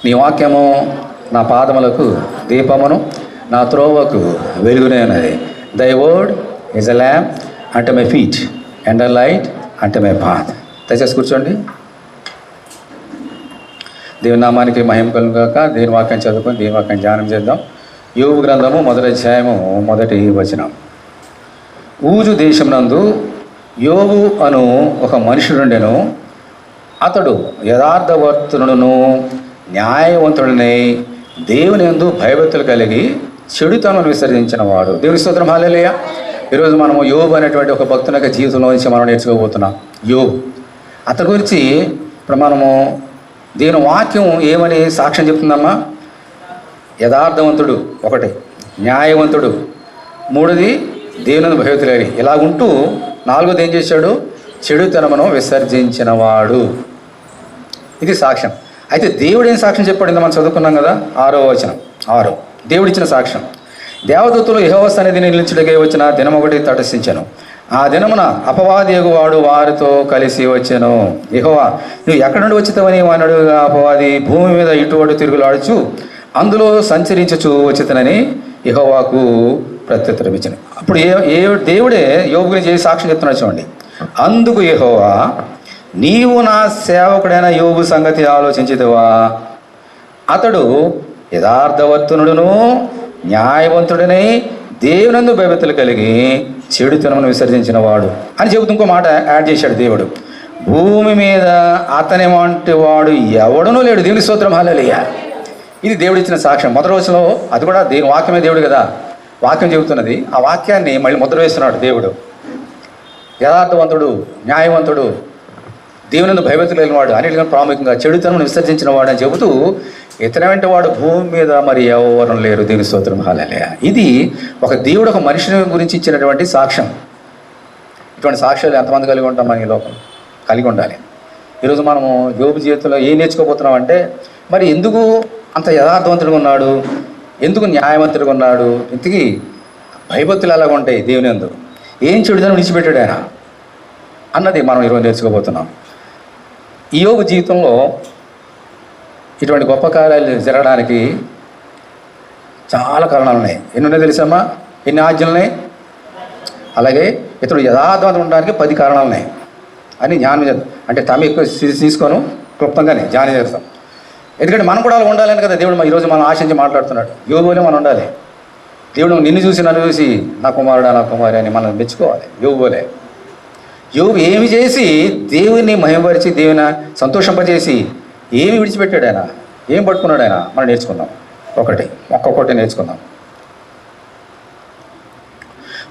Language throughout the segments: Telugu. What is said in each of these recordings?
నీ వాక్యము నా పాదములకు దీపమును, నా త్రోవకు వెలుగునే ఉన్నది. Thy word is a lamp unto my feet and a light unto my path. దయచేసి కూర్చోండి. దేవుని నామానికి మహిమ కలుగును గాక. దేవుని వాక్యం చదువుకొని దేవుని వాక్యం ధ్యానం చేద్దాం. యోబు గ్రంథము 1వ అధ్యాయము 1వ వచనం. ఊజు దేశమునందు యోబు అను ఒక మనుషుడుండెను. అతడు యథార్థవర్తనుడును న్యాయవంతుడినై దేవుని యందు భయభక్తులు కలిగి చెడుతనను విసర్జించిన వాడు. దేవుని స్తోత్రం. హల్లెలూయా. ఈరోజు మనము యోబు అనేటువంటి ఒక భక్తుని యొక్క జీవితంలో నుంచి మనం నేర్చుకోబోతున్నాం. యోబు అతని గురించి ఇప్పుడు మనము దేవుని వాక్యం ఏమని సాక్ష్యం చెప్తుందమ్మా? యథార్థవంతుడు ఒకటి, న్యాయవంతుడు మూడోది దేవుని భయభక్తులు ఇలా ఉంటూ నాలుగోది ఏం చేశాడు? చెడుతనమును విసర్జించినవాడు. ఇది సాక్ష్యం. అయితే దేవుడు ఏం సాక్ష్యం చెప్పాడు? మనం చదువుకున్నాం కదా, 6వ వచనం. 6 దేవుడిచ్చిన సాక్ష్యం. దేవదూతలు యెహోవా సన్నిధిని నిలిచుటకై వచ్చిన దినమొకటి తటస్థించెను. ఆ దినమున అపవాది వాడు వారితో కలిసి వచ్చెను. యెహోవా, నువ్వు ఎక్కడి నుండి వచ్చితావని వాడు అపవాది భూమి మీద ఇటువటు తిరుగులాడుచు అందులో సంచరించచ్చు వచ్చితనని యెహోవాకు ప్రత్యుత్తరం ఇచ్చాను. అప్పుడు దేవుడే యోబు గురించి ఏ సాక్ష్యం చెప్తున్నాడు చూడండి. అందుకు యెహోవా, నీవు నా సేవకుడైన యోబు సంగతి ఆలోచించితివా? అతడు యథార్థవర్తనుడును న్యాయవంతుడనై దేవునందు భయభక్తులు కలిగి చెడుతనమును విసర్జించిన వాడు అని చెబుతూ ఇంకో మాట యాడ్ చేశాడు దేవుడు. భూమి మీద అతని వంటి వాడు ఎవడనూ లేడు. దేవుని స్తోత్రం. హల్లెలూయా. ఇది దేవుడిచ్చిన సాక్ష్యం. మొదటి రోజులో అది కూడా దేవుని వాక్యమే. దేవుడు కదా వాక్యం చెబుతున్నది. ఆ వాక్యాన్ని మళ్ళీ ముద్ర వేస్తున్నాడు దేవుడు. యథార్థవంతుడు, న్యాయవంతుడు, దేవుని భయభక్తులు కలిగిన వాడు, అన్నిటికన్నా ప్రాముఖ్యంగా చెడుతనమును విసర్జించిన వాడు అని చెబుతూ ఇతని వెంట వాడు భూమి మీద మరి ఎవరు లేరు. దేవుని స్తోత్రం. హల్లెలూయా. ఇది ఒక దేవుడు ఒక మనిషిని గురించి ఇచ్చినటువంటి సాక్ష్యం. ఇటువంటి సాక్ష్యాలు ఎంతమంది కలిగి ఉంటాం? మన ఈ లోకం కలిగి ఉండాలి. ఈరోజు మనము యోబు జీవితంలో ఏం నేర్చుకోబోతున్నాం అంటే, మరి ఎందుకు అంత యథార్థవంతుడిగా ఉన్నాడు, ఎందుకు న్యాయవంతుడిగా ఉన్నాడు, ఇంతకీ భయభక్తులు ఎలాగ ఉంటాయి దేవుని యందు, ఏం చెడుదని విడిచిపెట్టాడు ఆయన అన్నది మనం ఈరోజు నేర్చుకోబోతున్నాం. ఈ యోబు జీవితంలో ఇటువంటి గొప్ప కార్యాలు జరగడానికి చాలా కారణాలు ఉన్నాయి. ఎన్ని ఉన్నాయి తెలుసమ్మా? ఎన్ని ఆజ్ఞలు ఉన్నాయి? అలాగే ఇతడు యథార్థవంతం ఉండడానికి 10 కారణాలు ఉన్నాయి అని జ్ఞానం చేద్దాం. అంటే తమ ఎక్కువ తీసుకోను, క్లుప్తంగానే జ్ఞానం చేస్తాం. ఎందుకంటే మనం కూడా అలా ఉండాలని కదా దేవుడు ఈరోజు మనం ఆశించి మాట్లాడుతున్నాడు. యోబులే మనం ఉండాలి. దేవుడు నిన్ను చూసి నన్ను చూసి నా కుమారుడా నా కుమారి అని మనం మెచ్చుకోవాలి. యోబులే. యోబు ఏమి చేసి దేవుని మహిమపరిచి దేవుని సంతోషింపజేసి ఏమి విడిచిపెట్టాడు ఆయన, ఏం పట్టుకున్నాడు ఆయన, మనం నేర్చుకుందాం. ఒక్కొక్కటి నేర్చుకుందాం.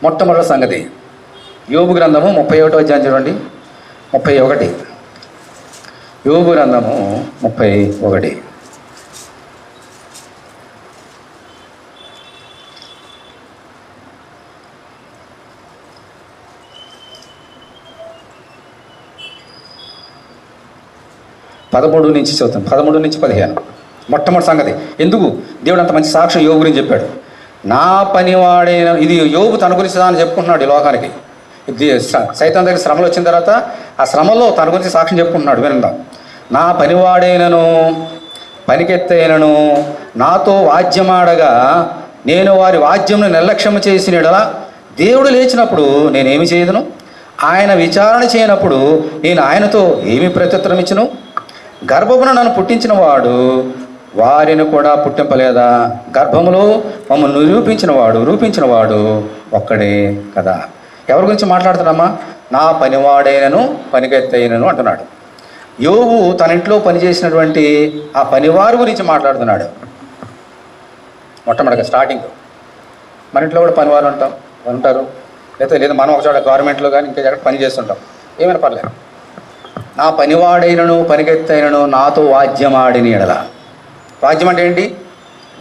మొట్టమొదటి సంగతి యోబు గ్రంథము 31వ అధ్యాయం చూడండి. 31 యోబు గ్రంథము 31. పదమూడు నుంచి చదువుతాం. 13 నుంచి 15. మొట్టమొదటి సంగతి ఎందుకు దేవుడు అంత మంచి సాక్ష్యం యోబు గురించి చెప్పాడు? నా పనివాడైన, ఇది యోబు తన గురించి తాను చెప్పుకుంటున్నాడు ఈ లోకానికి. సైతాన్ దగ్గర శ్రమలు వచ్చిన తర్వాత ఆ శ్రమలో తన గురించి సాక్ష్యం చెప్పుకుంటున్నాడు. వినందాం. నా పనివాడైనను పనికెత్తైనను నాతో వాద్యమాడగా నేను వారి వాద్యమును నిర్లక్ష్యము చేసిన యెడల దేవుడు లేచినప్పుడు నేనేమి చేయదును? ఆయన విచారణ చేయనప్పుడు నేను ఆయనతో ఏమి ప్రత్యుత్తరం ఇచ్చును? గర్భమున నన్ను పుట్టించిన వాడు వారిని కూడా పుట్టింపలేదా? గర్భములో మమ్మల్ని రూపించిన వాడు ఒక్కడే కదా. ఎవరి గురించి మాట్లాడుతున్నామా? నా పనివాడైనను పనికెత్తైనను అంటున్నాడు. యోబు తన ఇంట్లో పనిచేసినటువంటి ఆ పనివారు గురించి మాట్లాడుతున్నాడు. మొట్టమొదటిగా స్టార్టింగ్ మన ఇంట్లో కూడా పనివారు ఉంటారు. లేదా మనం ఒకచోట గవర్నమెంట్లో కానీ ఇంకా ఎక్కడ పని చేస్తుంటాం. ఏమైనా పర్లేదు. నా పనివాడైనను పనికెత్తైనను నాతో వాద్యమాడిన యెడల. వాద్యం అంటే ఏంటి?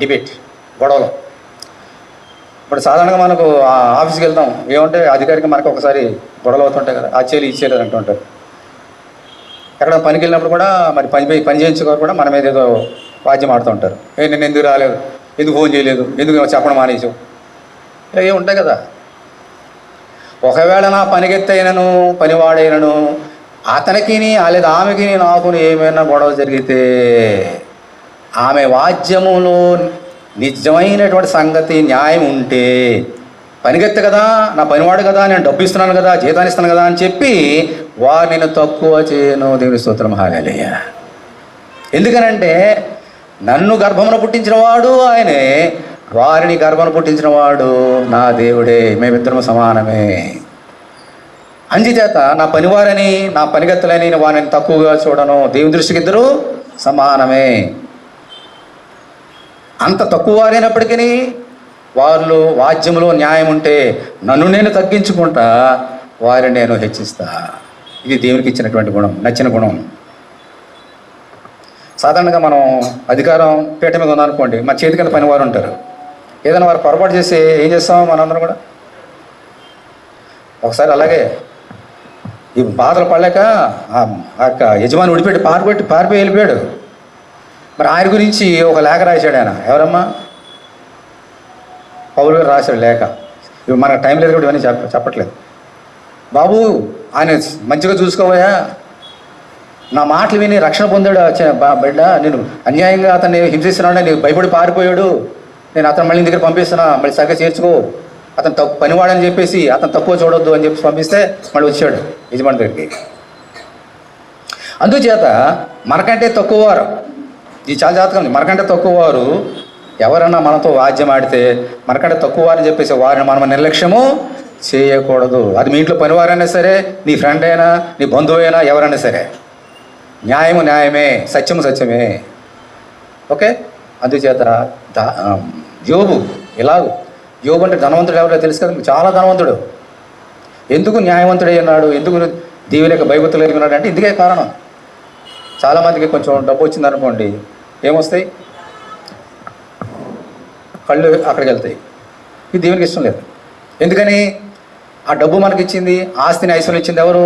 డిబేట్, గొడవలు. ఇప్పుడు సాధారణంగా మనకు ఆఫీస్కి వెళ్తాం, ఏమంటే అధికారికి మనకు ఒకసారి గొడవలు అవుతుంటాయి కదా, ఆ చేయలేదు ఈ చేయలేదు అంటూ ఉంటారు. ఎక్కడ పనికి వెళ్ళినప్పుడు కూడా మరి పని చేయించుకోరు కూడా మన మీద ఏదో వాద్యం ఆడుతూ ఉంటారు. నేను ఎందుకు రాలేదు, ఎందుకు ఫోన్ చేయలేదు, ఎందుకు చెప్పడం మానేసావు, ఇలా ఉంటాయి కదా. ఒకవేళ నా పనికెత్తైనను పనివాడైనను అతనికి లేదా ఆమెకి నాకు ఏమైనా గొడవ జరిగితే ఆమె వాద్యములో నిజమైనటువంటి సంగతి న్యాయం ఉంటే, పనిగెత్త కదా, నా పనివాడు కదా, నేను డబ్బు ఇస్తున్నాను కదా, జీతాన్ని ఇస్తున్నాను కదా అని చెప్పి వారు నేను తక్కువ చేయను. దేవుని స్తోత్రం, హల్లెలూయా. ఎందుకనంటే నన్ను గర్భమున పుట్టించిన వాడు ఆయనే, వారిని గర్భమున పుట్టించిన వాడు నా దేవుడే, మేమిద్దరము సమానమే. అంచేత నా పనివారని, నా పనిగత్తులని వారిని తక్కువగా చూడను. దేవుని దృష్టికి ఇద్దరు సమానమే. అంత తక్కువ వారైనప్పటికీ వాళ్ళు వాద్యములో న్యాయం ఉంటే నన్ను నేను తగ్గించుకుంటా, వారిని నేను హెచ్చిస్తా. ఇది దేవునికి ఇచ్చినటువంటి గుణం, నచ్చిన గుణం. సాధారణంగా మనం అధికారం పీట మీద ఉందనుకోండి, మన చేతి కింద పనివారు ఉంటారు. ఏదైనా వారు పొరపాటు చేసి ఏం చేస్తాం మనందరం కూడా? ఒకసారి అలాగే ఈ బాధలు పడలేక ఆ యజమాని ఉడిపెట్టి పారిపోయి వెళ్ళిపోయాడు. మరి ఆయన గురించి ఒక లేఖ రాశాడు ఆయన. ఎవరమ్మా? పౌలు గారు రాశాడు లేఖ. ఇవి మనకు టైం లేదు కూడా ఇవన్నీ చెప్పట్లేదు. బాబు, ఆయన మంచిగా చూసుకోవయా, నా మాటలు విని రక్షణ పొందాడు బిడ్డ, నేను అన్యాయంగా అతన్ని హింసిస్తున్నాడు, నీకు భయపడి పారిపోయాడు, నేను అతను మళ్ళీ దగ్గర పంపిస్తున్నా, మళ్ళీ సరిగ్గా చేర్చుకో, అతను పనివాడని చెప్పేసి అతను తక్కువ చూడొద్దు అని చెప్పి పంపిస్తే మళ్ళీ వచ్చాడు యజమాని దగ్గరికి. అందుచేత మనకంటే తక్కువవారు, ఇది చాలా జాతకం, మనకంటే తక్కువవారు ఎవరన్నా మనతో వాద్యం ఆడితే మనకంటే తక్కువ వారని చెప్పేసి వారిని మనం నిర్లక్ష్యము చేయకూడదు. అది మీ ఇంట్లో పనివారైనా సరే, నీ ఫ్రెండ్ అయినా, నీ బంధువు అయినా, ఎవరైనా సరే. న్యాయము న్యాయమే, సత్యము సత్యమే. ఓకే. అందుచేత యోబు ఇలాగూ, యోబు అంటే ధనవంతుడు ఎవరో తెలుసు కదా, చాలా ధనవంతుడు. ఎందుకు న్యాయవంతుడై ఉన్నాడు, ఎందుకు దేవుని యొక్క భయభక్తులు కలిగి ఉన్నాడు అంటే ఇందుకే కారణం. చాలామందికి కొంచెం డబ్బు వచ్చిందనుకోండి, ఏమొస్తాయి? కళ్ళు అక్కడికి వెళ్తాయి. ఇది దేవునికి ఇష్టం లేదు. ఎందుకని? ఆ డబ్బు మనకి ఇచ్చింది, ఆస్తిని ఐశ్వర్యం ఇచ్చింది ఎవరు?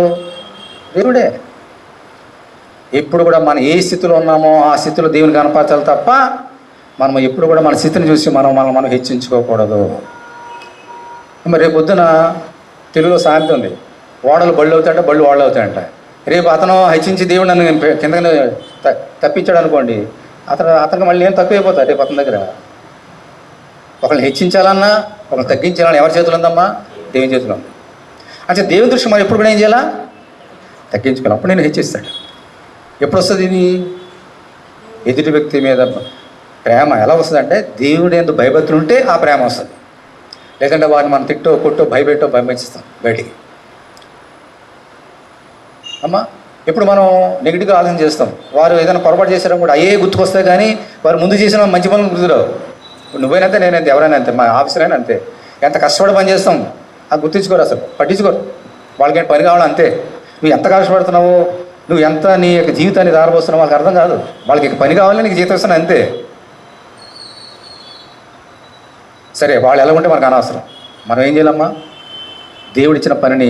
దేవుడే. ఎప్పుడు కూడా మనం ఏ స్థితిలో ఉన్నామో ఆ స్థితిలో దేవుని కనపరచాలి తప్ప మనం ఎప్పుడు కూడా మన స్థితిని చూసి మనం హెచ్చించుకోకూడదు. మరి రేపు పొద్దున తెలుగులో సామెత ఉంది, ఓడలు బళ్ళు అవుతాయంట, బళ్ళు ఓడలు అవుతాయంట. రేపు అతను హెచ్చించి దేవుడు నన్ను కిందకి తప్పించాడు అనుకోండి, అతనికి మళ్ళీ నేను తక్కువైపోతాను రేపు అతని దగ్గర. ఒకరిని హెచ్చించాలన్నా, ఒకరిని తగ్గించాలన్నా ఎవరి చేతులు ఉందమ్మా? దేవుని చేతులు ఉంది. అంటే దేవుని దృష్టి మనం ఎప్పుడు కూడా ఏం చేయాలా? తగ్గించుకోవాలి. అప్పుడు నేను హెచ్చిస్తాడు. ఎప్పుడు వస్తుంది ఇది? ఎదుటి వ్యక్తి మీద ప్రేమ ఎలా వస్తుంది అంటే, దేవుడు ఎందుకు భయభక్తులు ఉంటే ఆ ప్రేమ వస్తుంది. లేదంటే వాడిని మనం తిట్టో కొట్టో భయపెట్టో భయపెట్టిస్తాం బయటికి. అమ్మా, ఇప్పుడు మనం నెగిటివ్గా ఆలోచన చేస్తాం. వారు ఏదైనా పొరపాటు చేసారో కూడా అయ్యే గుర్తుకొస్తాయి, కానీ వారు ముందు చేసిన మంచి పనులు గుర్తురావు. నువ్వైనంతే, నేనంతే, ఎవరైనా అంతే, మా ఆఫీసర్ అయినా అంతే. ఎంత కష్టపడి పని చేస్తాం అది గుర్తించుకోరు, అసలు పట్టించుకోరు. వాళ్ళకి పని కావాలి అంతే. నువ్వు ఎంత కష్టపడుతున్నావు, నువ్వు ఎంత నీ యొక్క జీవితాన్ని దారబోస్తున్నావు వాళ్ళకి అర్థం కాదు. వాళ్ళకి పని కావాలని నీకు జీతం ఇస్తున్నా అంతే. సరే, వాళ్ళు ఎలా ఉంటే మనకు అనవసరం. మనం ఏం చేయాలమ్మా? దేవుడు ఇచ్చిన పనిని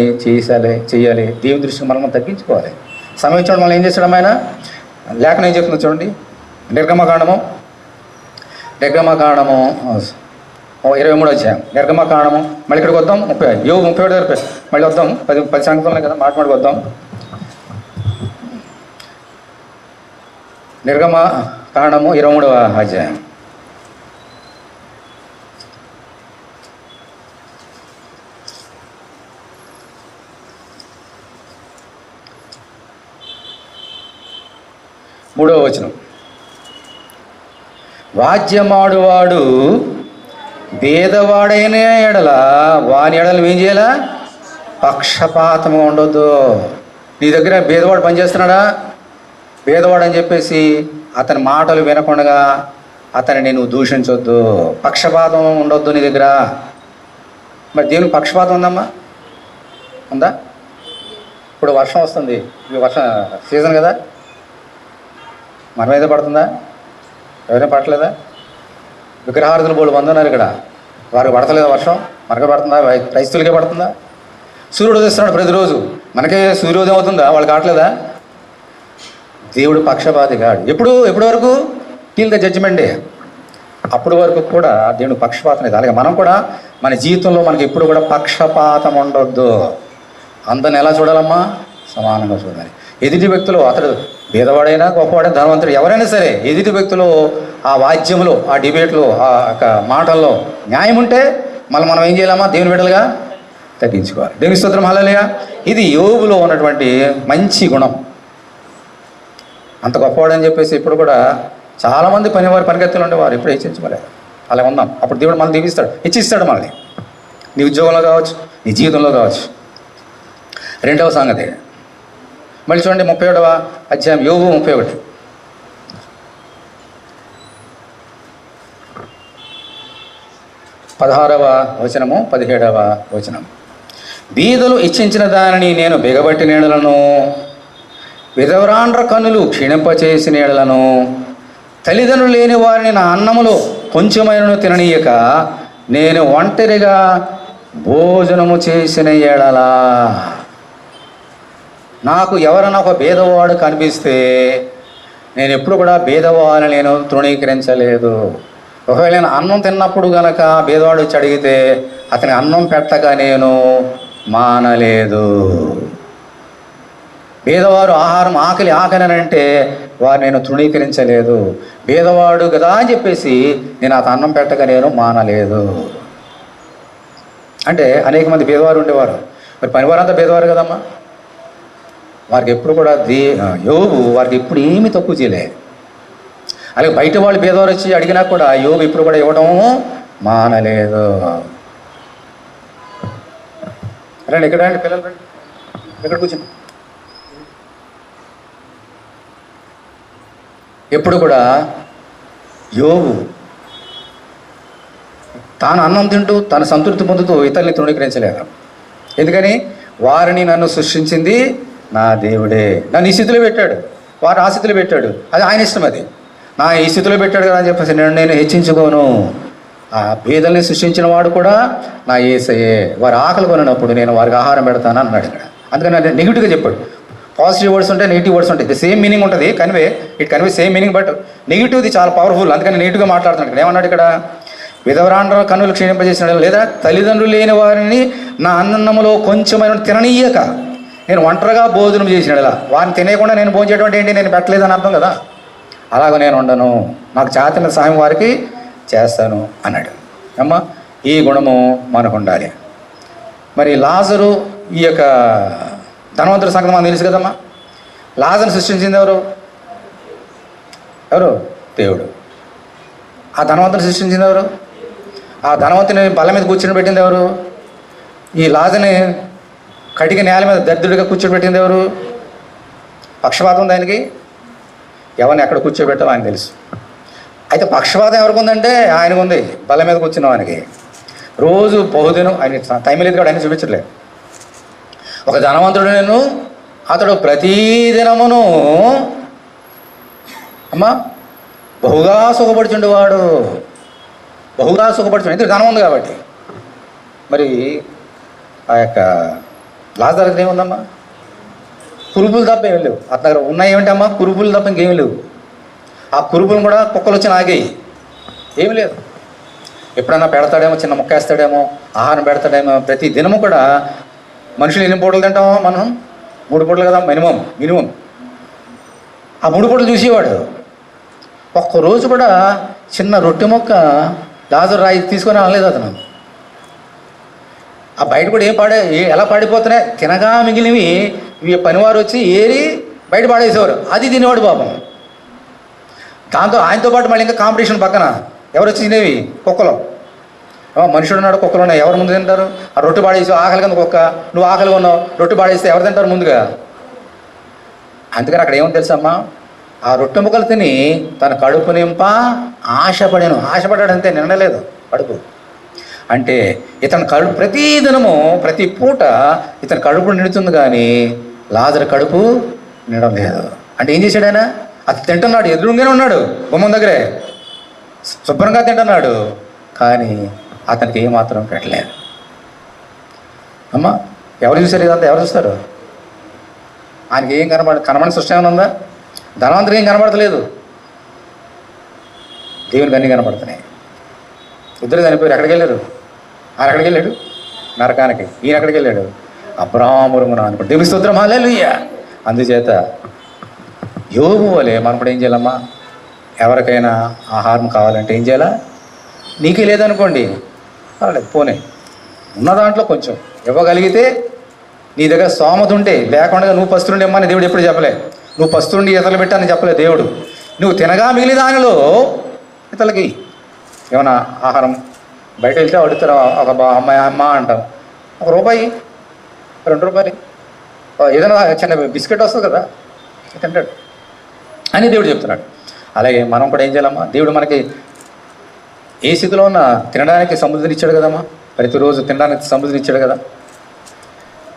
చేయాలి. దేవుని దృష్టికి మనం తగ్గించుకోవాలి. సమయం చూడండి, మనం ఏం చేస్తాడు ఆయన లేఖనం ఏం చెప్తుందో చూడండి. నిర్గమకాండము 23వ అధ్యాయం. నిర్గమకాండము మళ్ళీ ఇక్కడికి వద్దాం. 37 దగ్గర మళ్ళీ వద్దాం. 10 సంగతులు కదా, మాట్లాడి వద్దాం. నిర్గమకాండము 23వ అధ్యాయం. మూడవ వచనం. వాద్యమాడువాడు భేదవాడైన ఎడల వాని ఎడలు ఏం చేయాలా? పక్షపాతము ఉండొద్దు. నీ దగ్గర భేదవాడు పనిచేస్తున్నాడా? భేదవాడు అని చెప్పేసి అతని మాటలు వినకుండా అతనిని నువ్వు దూషించొద్దు. పక్షపాతం ఉండొద్దు నీ దగ్గర. మరి దేవునికి పక్షపాతం ఉందమ్మా? ఉందా? ఇప్పుడు వర్షం వస్తుంది, ఇది వర్షం సీజన్ కదా, మన మీద పడుతుందా? ఎవరైనా పడట్లేదా? విగ్రహార్థులు బోళ్ళు మంది ఉన్నారు ఇక్కడ, వారికి పడతలేదా వర్షం? మనకే పడుతుందా? క్రైస్తవులకే పడుతుందా? సూర్యుడు ఉదయిస్తున్నాడు ప్రతిరోజు, మనకే సూర్యోదయం అవుతుందా? వాళ్ళు కావట్లేదా? దేవుడు పక్షపాతి కాడు. ఎప్పటి వరకు? Till the judgement day. అప్పటి వరకు కూడా దేవుడు పక్షపాతం లేదు. అలాగే మనం కూడా మన జీవితంలో మనకి ఎప్పుడు కూడా పక్షపాతం ఉండొద్దు. అందరిని ఎలా చూడాలమ్మా? సమానంగా చూడాలి. ఎదుటి వ్యక్తులు అతడు పేదవాడైనా గొప్పవాడైనా ధనవంతుడు ఎవరైనా సరే ఎదుటి వ్యక్తులు ఆ వాద్యంలో ఆ డిబేట్లో ఆ యొక్క మాటల్లో న్యాయం ఉంటే మళ్ళీ మనం ఏం చేయాలమ్మా దేవుని బిడ్డలుగా తగ్గించుకోవాలి. దేవుని స్తోత్రం హల్లెలూయా. ఇది యోబులో ఉన్నటువంటి మంచి గుణం. అంత గొప్పవాడని చెప్పేసి ఇప్పుడు కూడా చాలామంది పనిగత్తులు ఉండేవారు ఇప్పుడు హెచ్చించుకోలేదు. అలా ఉన్నాం. అప్పుడు దేవుడు మనల్ని దీవిస్తాడు, హెచ్చిస్తాడు మనల్ని, నీ ఉద్యోగంలో కావచ్చు, నీ జీవితంలో కావచ్చు. రెండవ సంగతి మళ్ళీ చూడండి 31వ అధ్యాయం యోబు 31 16వ వచనము 17వ వచనం. బీదలు ఇచ్చించిన దానిని నేను బిగబట్టి నీడలను, విధవరాండ్ర కన్నులు క్షీణింపచేసి నీడలను, తల్లిదండ్రులు లేని వారిని నా అన్నములో కొంచెమైనను తిననీయక నేను ఒంటరిగా భోజనము చేసిన ఎడలా. నాకు ఎవరైనా ఒక భేదవాడు కనిపిస్తే నేను ఎప్పుడు కూడా భేదవాళ్ళని నేను తృణీకరించలేదు. ఒకవేళ నేను అన్నం తిన్నప్పుడు గనక భేదవాడు వచ్చి అడిగితే అతని అన్నం పెట్టగా నేను మానలేదు. భేదవారు ఆహారం ఆకలి అంటే వారు నేను తృణీకరించలేదు. భేదవాడు కదా అని చెప్పేసి నేను అతను అన్నం పెట్టగా నేను మానలేదు. అంటే అనేక మంది భేదవారు ఉండేవారు. మరి పనివారంతా భేదవారు కదమ్మా. వారికి ఎప్పుడు కూడా యోబు వారికి ఎప్పుడు ఏమీ తక్కువ చేయలేదు. అలాగే బయట వాళ్ళు భేదవారు వచ్చి అడిగినా కూడా యోబు ఇప్పుడు కూడా ఇవ్వడం మానలేదు. రండి ఇక్కడ రండి పిల్లలు, రండి ఇక్కడ కూర్చోండి. ఎప్పుడు కూడా యోబు తాను అన్నం తింటూ తన సంతృప్తి పొందుతూ ఇతరుల్ని తృణీకరించలేదు. ఎందుకని? వారిని నన్ను సృష్టించింది నా దేవుడే, నన్ను ఈ స్థితిలో పెట్టాడు, వారు ఆ స్థితిలో పెట్టాడు, అది ఆయన ఇష్టం. అది నా ఈ స్థితిలో పెట్టాడు కదా అని చెప్పేసి నేను హెచ్చించుకోను. ఆ పేదల్ని సృష్టించిన వాడు కూడా నా యేసయ్యే. వారు ఆకలి కొనినప్పుడు నేను వారికి ఆహారం పెడతాను అన్నాడు ఇక్కడ. అందుకని నెగిటివ్గా చెప్పాడు. పాజిటివ్ వర్డ్స్ ఉంటాయి, నెగిటివ్ వర్డ్స్ ఉంటాయి. ది సేమ్ మీనింగ్ ఉంటుంది, it convey same meaning, but నెగిటివ్ది చాలా పవర్ఫుల్. అందుకని నెగిటివ్గా మాట్లాడుతున్నాడు. ఇక్కడ ఏమన్నాడు ఇక్కడ? విధవరాండ్ర కన్నులు క్షీణింపజేసినాడు, లేదా తల్లిదండ్రులు లేని వారిని నా అన్నములో కొంచెమైన తిననీయక నేను ఒంటరిగా భోజనం చేసినాడు. వారిని తినేయకుండా నేను భోజనం చేయడం ఏంటి? నేను పెట్టలేదని అర్థం కదా. అలాగ నేను ఉండను, నాకు చేతన సాయం వారికి చేస్తాను అన్నాడు. అమ్మ, ఈ గుణము మనకు ఉండాలి. మరి లాజరు, ఈ యొక్క ధనవంతుడి సంగతి మనకు తెలుసు కదమ్మా. లాజర్ని సృష్టించింది ఎవరు? దేవుడు. ఆ ధనవంతుని సృష్టించింది ఎవరు? ఆ ధనవంతుని బల్ల మీద కూర్చొని పెట్టింది ఎవరు? ఈ లాజర్ని కటిక నేల మీద దరిద్రుడిగా కూర్చోబెట్టింది ఎవరు? పక్షపాతం దానికి. ఎవరిని ఎక్కడ కూర్చోబెట్టాలో ఆయన తెలుసు. అయితే పక్షపాతం ఎవరికి ఉందంటే ఆయనకు ఉంది. బల్ల మీద కూర్చున్న వానికి రోజు బహుదినం ఆయన టైం లేదు కూడా ఆయన చూపించట్లేదు. ఒక ధనవంతుడు నేను, అతడు ప్రతిదినమును అమ్మా బహుగా సుఖపడుచుండేవాడు, బహుగా సుఖపడుచుండే. ఎందుకు? ధనం ఉంది కాబట్టి. మరి ఆ యొక్క లాజరుకి ఏముందమ్మా? కురుపులు తప్ప ఏమి లేవు. అతని దగ్గర ఉన్నాయి ఏమిటమ్మా? కురుపులు తప్ప ఇంకేమి లేవు. ఆ కురుపులు కూడా కుక్కలు వచ్చి నాగేయి, ఏమి లేదు. ఎప్పుడన్నా పెడతాడేమో, చిన్న ముక్క వేస్తాడేమో, ఆహారం పెడతాడేమో. ప్రతి దినము కూడా మనుషులు ఎన్ని పూటలు తింటామో? మనం 3 పూటలు కదా మినిమం. ఆ 3 పూటలు చూసేవాడు. ఒక్కరోజు కూడా చిన్న రొట్టె మొక్క లాజరు రాయి తీసుకొని అనలేదు అతను. ఆ బయట కూడా ఎలా పాడిపోతున్నాయి? తినగా మిగిలినవి ఇవి పనివారు వచ్చి ఏరి బయట పాడేసేవారు. అది తినేవాడు పాపం. దాంతో ఆయనతో పాటు మళ్ళీ ఇంకా కాంపిటీషన్ పక్కన ఎవరు వచ్చి తినేవి? కుక్కలు. మనుషుడు ఉన్నాడు, కుక్కలు ఉన్నాయి. ఎవరు ముందు తింటారు? ఆ రొట్టె పాడేసి ఆకలి కింద కుక్క, నువ్వు ఆకలిగా ఉన్నావు, రొట్టె పాడేస్తే ఎవరు తింటారు ముందుగా? అందుకని అక్కడ ఏమో తెలుసమ్మా, ఆ రొట్టె ముక్కలు తిని తన కడుపు నింప ఆశపడ్డాడంతే, నిండలేదు కడుపు. అంటే ఇతని కడుపు ప్రతిదినము ప్రతి పూట ఇతని కడుపు నిండుతుంది, కానీ లాజరు కడుపు నిండలేదు. అంటే ఏం చేశాడు ఆయన? అది తింటున్నాడు, ఎదురుగానే ఉన్నాడు, గుమ్మం దగ్గరే శుభ్రంగా తింటున్నాడు, కానీ అతనికి ఏమాత్రం పెట్టలేదు. అమ్మా, ఎవరు చూశారు ఇదంతా? ఎవరు చూస్తారు? ఆయనకి ఏం కనబడి సృష్టి ఏమైనా ఉందా? ధనవంతుడికి ఏం కనబడతలేదు, దేవునికి అన్నీ కనబడుతున్నాయి. ఇద్దరు చనిపోయారు. ఎక్కడికి వెళ్ళారు? ఆయన ఎక్కడికి వెళ్ళాడు? నరకానికి. ఈయన ఎక్కడికి వెళ్ళాడు? అబ్రాహామును అనుకుంటు. దేవుని స్తోత్రం, హల్లెలూయా. అందుచేత యోబు వలె మనం కూడా ఏం చేయాలమ్మా? ఎవరికైనా ఆహారం కావాలంటే ఏం చేయాలా? నీకే లేదనుకోండి, పర్వాలేదు, పోనీ ఉన్న దాంట్లో కొంచెం ఇవ్వగలిగితే, నీ దగ్గర స్తోమత ఉంటే, లేకుండా నువ్వు పస్తుండి ఇమ్మని దేవుడు ఎప్పుడు చెప్పలే. నువ్వు పస్తుండి ఇతరులు పెట్టని చెప్పలే దేవుడు. నువ్వు తినగా మిగిలి దానిలో ఇతరులకి ఏమన్నా ఆహారం బయట వెళ్తే అడుగుతారు, ఒక అమ్మాయి అమ్మ అంటాం, ₹1 ₹2 ఏదైనా చిన్న బిస్కెట్ వస్తుంది కదా, తింటాడు అని దేవుడు చెప్తున్నాడు. అలాగే మనం కూడా ఏం చేయాలమ్మా? దేవుడు మనకి ఏ స్థితిలో ఉన్న తినడానికి సముద్రం ఇచ్చాడు కదమ్మా, ప్రతిరోజు తినడానికి సముద్రం ఇచ్చాడు కదా.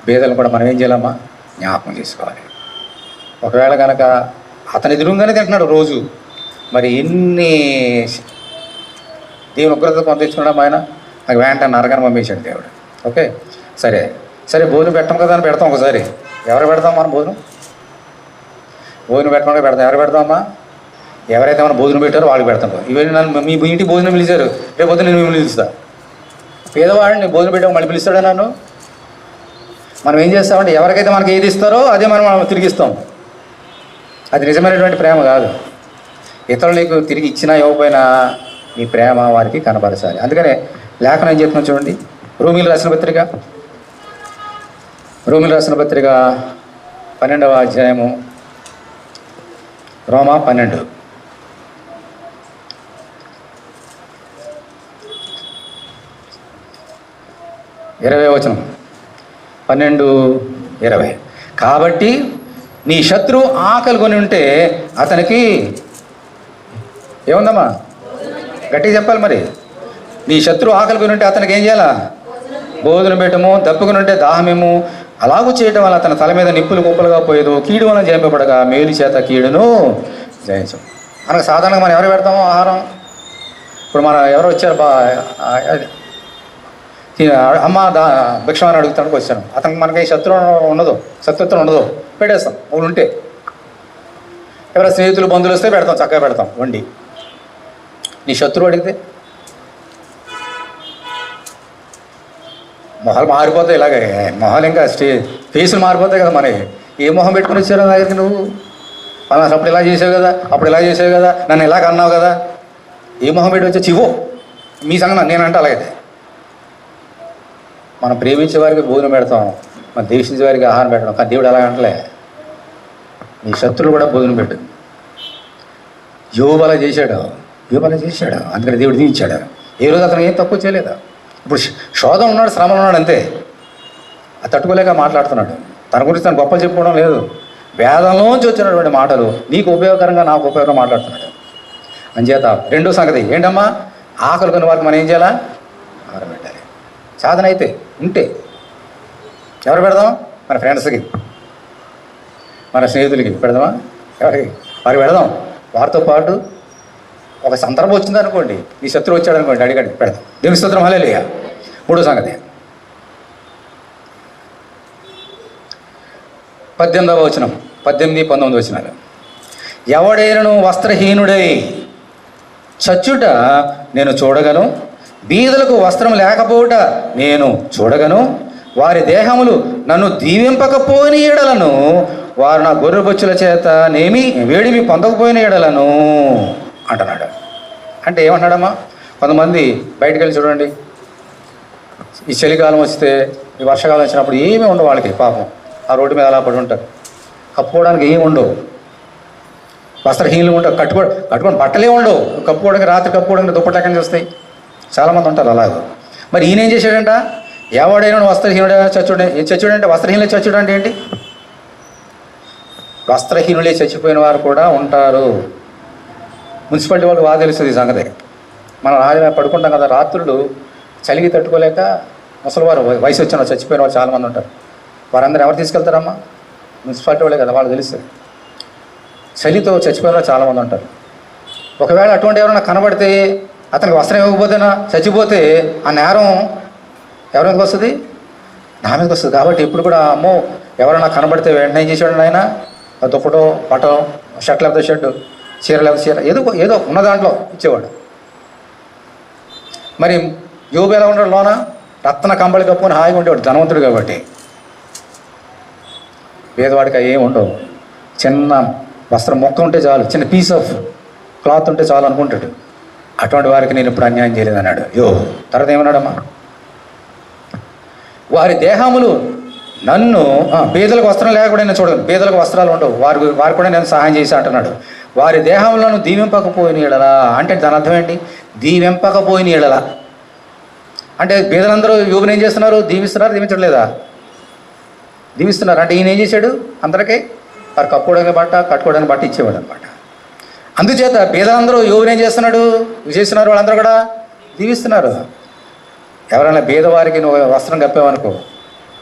పేదలను కూడా మనం ఏం చేయాలమ్మా? జ్ఞాపకం చేసుకోవాలి. ఒకవేళ కనుక అతని ఎదురుగానే తింటున్నాడు రోజు, మరి ఎన్ని దేవుని ఉగ్రత పంపించుకున్నాం ఆయన, నాకు వెంటనే నరకని పంపించాడు దేవుడు. ఓకే, సరే సరే, భోజనం పెట్టాం కదా అని పెడతాం. ఒకసారి ఎవరు పెడతాం మనం భోజనం పెట్టకుండా పెడతాం. ఎవరు పెడతామమ్మా? ఎవరైతే మనం భోజనం పెట్టారో వాళ్ళకి పెడతాం. ఇవన్నీ నన్ను మీ ఇంటికి భోజనం పిలిచారు, రేపు పొద్దున నేను మిమ్మల్ని పిలుస్తా. పేదవాడిని భోజనం పెట్టాము మళ్ళీ పిలుస్తాడా నన్ను? మనం ఏం చేస్తామంటే ఎవరికైతే మనకి ఏది ఇస్తారో అదే మనం తిరిగిస్తాం. అది నిజమైనటువంటి ప్రేమ కాదు. ఇతరులు నీకు తిరిగి ఇచ్చినా ఇవ్వకపోయినా నీ ప్రేమ వారికి కనపరచాలి. అందుకనే లేఖనం ఏం చెప్తున్నాం చూడండి, రోమీయులకు రాసిన పత్రిక 12వ అధ్యాయము, రోమా 12 20వ వచనం, 12:20. కాబట్టి నీ శత్రువు ఆకలి కొని ఉంటే అతనికి ఏముందమ్మా? గట్టిగా చెప్పాలి మరి. నీ శత్రువు ఆకలి కొని ఉంటే అతనికి ఏం చేయాలా? భోజనం పెట్టము. దప్పుకుని ఉంటే దాహమేము. అలాగూ చేయటం వల్ల అతని తల మీద నిప్పులు కుప్పలుగా పోయేదు. కీడు వలన జయింపబడగా మేలు చేత కీడును జయించం. మనకు సాధారణంగా మనం ఎవరు పెడతామో ఆహారం? ఇప్పుడు మన ఎవరు వచ్చారు, అమ్మ భిక్షమని అడుగుతానికి వచ్చాను, అతనికి మనకి శత్రుత్వం ఉండదు, పెట్టేస్తాం. వాళ్ళు ఉంటే ఎవరైనా స్నేహితులు బంధువులు వస్తే పెడతాం, చక్కగా పెడతాం వండి. నీ శత్రువు అడిగితే మొహాలు మారిపోతాయి. ఇలాగే మొహాలు ఇంకా ఫేసులు మారిపోతాయి కదా. మరి ఏ మొహం పెట్టుకుని వచ్చారో నా దగ్గరికి నువ్వు? అప్పుడు ఇలా చేసావు కదా, అప్పుడు ఇలా చేసావు కదా, నన్ను ఇలాగ అన్నావు కదా, ఏ మొహం పెట్టి వచ్చా? చివో మీ సంగతి నేనంటే అలాగైతే. మనం ప్రేమించే వారికి భోజనం పెడతాం, మనం ద్వేషించే వారికి ఆహారం పెట్టడం. కానీ దేవుడు అలా అంటలే, నీ శత్రువులు కూడా భోజనం పెట్టు. యోబు అలా చేశాడు. అందుకని దేవుడు దీవించాడు. ఏ రోజు అతను ఏం తక్కువ చేయలేదు. ఇప్పుడు శోధన ఉన్నాడు, శ్రమలు ఉన్నాడు, అంతే. అది తట్టుకోలేక మాట్లాడుతున్నాడు. తన గురించి తను గొప్పలు చెప్పుకోవడం లేదు. వేదంలోంచి వచ్చినటువంటి మాటలు నీకు ఉపయోగకరంగా, నాకు ఉపయోగంగా మాట్లాడుతున్నాడు. అంచేత రెండో సంగతి ఏంటమ్మా? ఆకలి కొన్ని వారికి మనం ఏం చేయాలా? ఆహారం పెట్టాలి. సాధన అయితే ఉంటే ఎవరు పెడదాం? మన ఫ్రెండ్స్కి, మన స్నేహితులకి పెడదామా? ఎవరికి? వారికి పెడదాం. వారితో పాటు ఒక సందర్భం వచ్చింది అనుకోండి, నీ శత్రువు వచ్చాడు అనుకోండి, అడిగడి పెడదాం. దేవుని స్తోత్రం, హల్లెలూయా. మూడో సంగతి 18వ వచనం, 18, 19 వచనాలు. ఎవడైనను వస్త్రహీనుడై చచ్చుట నేను చూడగను, బీదలకు వస్త్రం లేకపోవుట నేను చూడగను, వారి దేహములు నన్ను దీవింపకపోయిన ఎడలను, వారు నా గొర్రెబొచ్చుల చేత నేమి వేడిమి పొందకపోయిన ఎడలను అంటున్నాడు. అంటే ఏమంటున్నాడమ్మా? కొంతమంది బయటకు వెళ్ళి చూడండి, ఈ చలికాలం వస్తే, ఈ వర్షాకాలం వచ్చినప్పుడు ఏమీ ఉండవు వాళ్ళకి. పాపం ఆ రోడ్డు మీద అలా పడి ఉంటారు, కప్పుకోవడానికి ఏమి ఉండవు. వస్త్రహీనులు ఉంటారు, కట్టుకొని బట్టలే ఉండవు, కప్పుకోవడానికి, రాత్రి కప్పుకోవడానికి దుప్పటెక్కడి నుంచి వస్తాయి. చాలామంది ఉంటారు అలాగ. మరి ఈయన ఏం చేశాడంట? ఎవడైనా వస్త్రహీనుడే చచ్చుడు అంటే, వస్త్రహీనులే చచ్చుడు అంటే ఏంటి? వస్త్రహీనులే చచ్చిపోయిన వారు కూడా ఉంటారు. మున్సిపాలిటీ వాళ్ళు బాగా తెలుస్తుంది ఈ సంగతి. మనం రాజు పడుకుంటాం కదా, రాత్రులు చలికి తట్టుకోలేక ముసలివారు, వయసు వచ్చిన చచ్చిపోయిన వాళ్ళు చాలామంది ఉంటారు. వారందరూ ఎవరు తీసుకెళ్తారమ్మా? మున్సిపాలిటీ వాళ్ళే కదా, వాళ్ళు తెలుస్తుంది. చలితో చచ్చిపోయిన వాళ్ళు చాలామంది ఉంటారు. ఒకవేళ అటువంటి ఎవరైనా కనబడితే, అతనికి వస్త్రం ఇవ్వకపోతేనా చచ్చిపోతే, ఆ నేరం ఎవరి మీదకి వస్తుంది? నా మీదకి వస్తుంది. కాబట్టి ఇప్పుడు కూడా అమ్మో ఎవరైనా కనబడితే వెంటనే ఏం చేసాడు ఆయన? దుప్పటో, పట్టో, షర్ట్ లేకపోతే షర్టు, చీర లేకపోతే చీర, ఏదో ఉన్న దాంట్లో ఇచ్చేవాడు. మరి యోబు ఎలా ఉన్నాడు? లోన రత్న కంబళి కప్పుకొని హాయిగా ఉండేవాడు, ధనవంతుడు కాబట్టి. పేదవాడికి అవి ఏమి ఉండవు. చిన్న వస్త్రం మొక్క ఉంటే చాలు, చిన్న పీస్ ఆఫ్ క్లాత్ ఉంటే చాలు అనుకుంటాడు. అటువంటి వారికి నేను ఇప్పుడు అన్యాయం చేయలేదు అన్నాడు. తర్వాత ఏమన్నాడమ్మా, వారి దేహములు నన్ను పేదలకు వస్త్రం లేకపోయినా చూడదు, పేదలకు వస్త్రాలు ఉండవు, వారు కూడా నేను సహాయం చేసి అంటున్నాడు. వారి దేహములను దీవింపకపోయిన ఎడలా అంటే దాని అర్థం ఏంటి? దీవింపకపోయిన ఎడలా అంటే పేదలందరూ యోగుని ఏం చేస్తున్నారు? దీవిస్తున్నారు, దీవించట్లేదా? దీవిస్తున్నారు. అంటే ఈయన ఏం చేశాడు? అందరికీ వారు కప్పుకోవడానికి బట్ట, కట్టుకోవడానికి బట్ట ఇచ్చేవాడు అనమాట. అందుచేత పేదలందరూ యోగుని ఏం చేస్తున్నాడు? చేస్తున్నారు, వాళ్ళందరూ కూడా దీవిస్తున్నారు. ఎవరైనా పేదవారికి నువ్వు వస్త్రం కప్పావనుకో,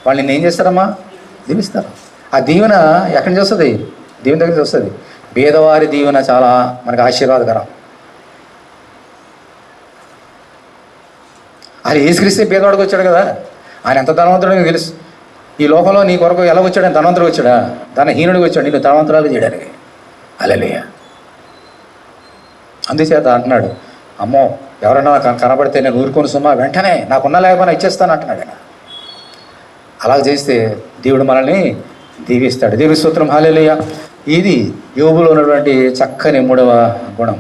వాళ్ళు నిన్ను ఏం చేస్తారమ్మా? దీవిస్తారు. ఆ దీవెన ఎక్కడి నుంచి వస్తుంది? దీవెన దగ్గర నుంచి వస్తుంది. పేదవారి దీవెన చాలా మనకు ఆశీర్వాదకరం. ఆయన యేసుక్రీస్తే పేదవాడికి వచ్చాడు కదా. ఆయన ఎంత ధనవంతుడో నీకు తెలుసు. ఈ లోకంలో నీ కొరకు ఎలా వచ్చాడు? ఆయన ధనవంతుడికి వచ్చాడా? ధనహీనుడికి వచ్చాడు నిన్ను ధనవంతురాలు చేయడానికి. హల్లెలూయా. అందుచేత అంటున్నాడు, అమ్మో ఎవరైనా కనబడితే నేను ఊరుకొని సుమా వెంటనే నాకున్నా లేకపోయినా ఇచ్చేస్తాను అంటున్నాడు ఆయన. అలా చేస్తే దేవుడు మనల్ని దీవిస్తాడు. దేవుని స్తోత్రం, హల్లెలూయా. ఇది యోబులో ఉన్నటువంటి చక్కని 3వ గుణం.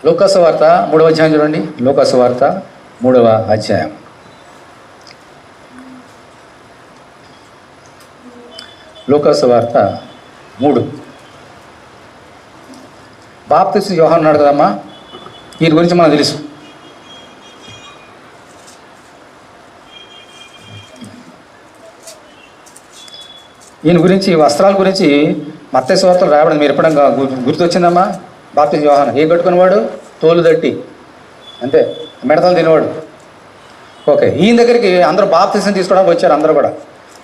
లూకా సువార్త 3వ అధ్యాయం చూడండి. లూకా సువార్త 3వ అధ్యాయం. లూకా సువార్త 3. బాప్తిస్మం యోహాను ఉన్నాడు కదమ్మా, ఈయన గురించి మనకు తెలుసు. ఈయన గురించి వస్త్రాల గురించి మత్తయి సువార్తలో రాయబడింది. మీరు ఎప్పుడన్నా గుర్తొచ్చిందమ్మా? బాప్తిస్మం యోహాను ఏం కట్టుకునేవాడు? తోలు దట్టి, అంతే, మిడతలు తినేవాడు. ఓకే, ఈయన దగ్గరికి అందరూ బాప్తిస్మం తీసుకోవడానికి వచ్చారు. అందరూ కూడా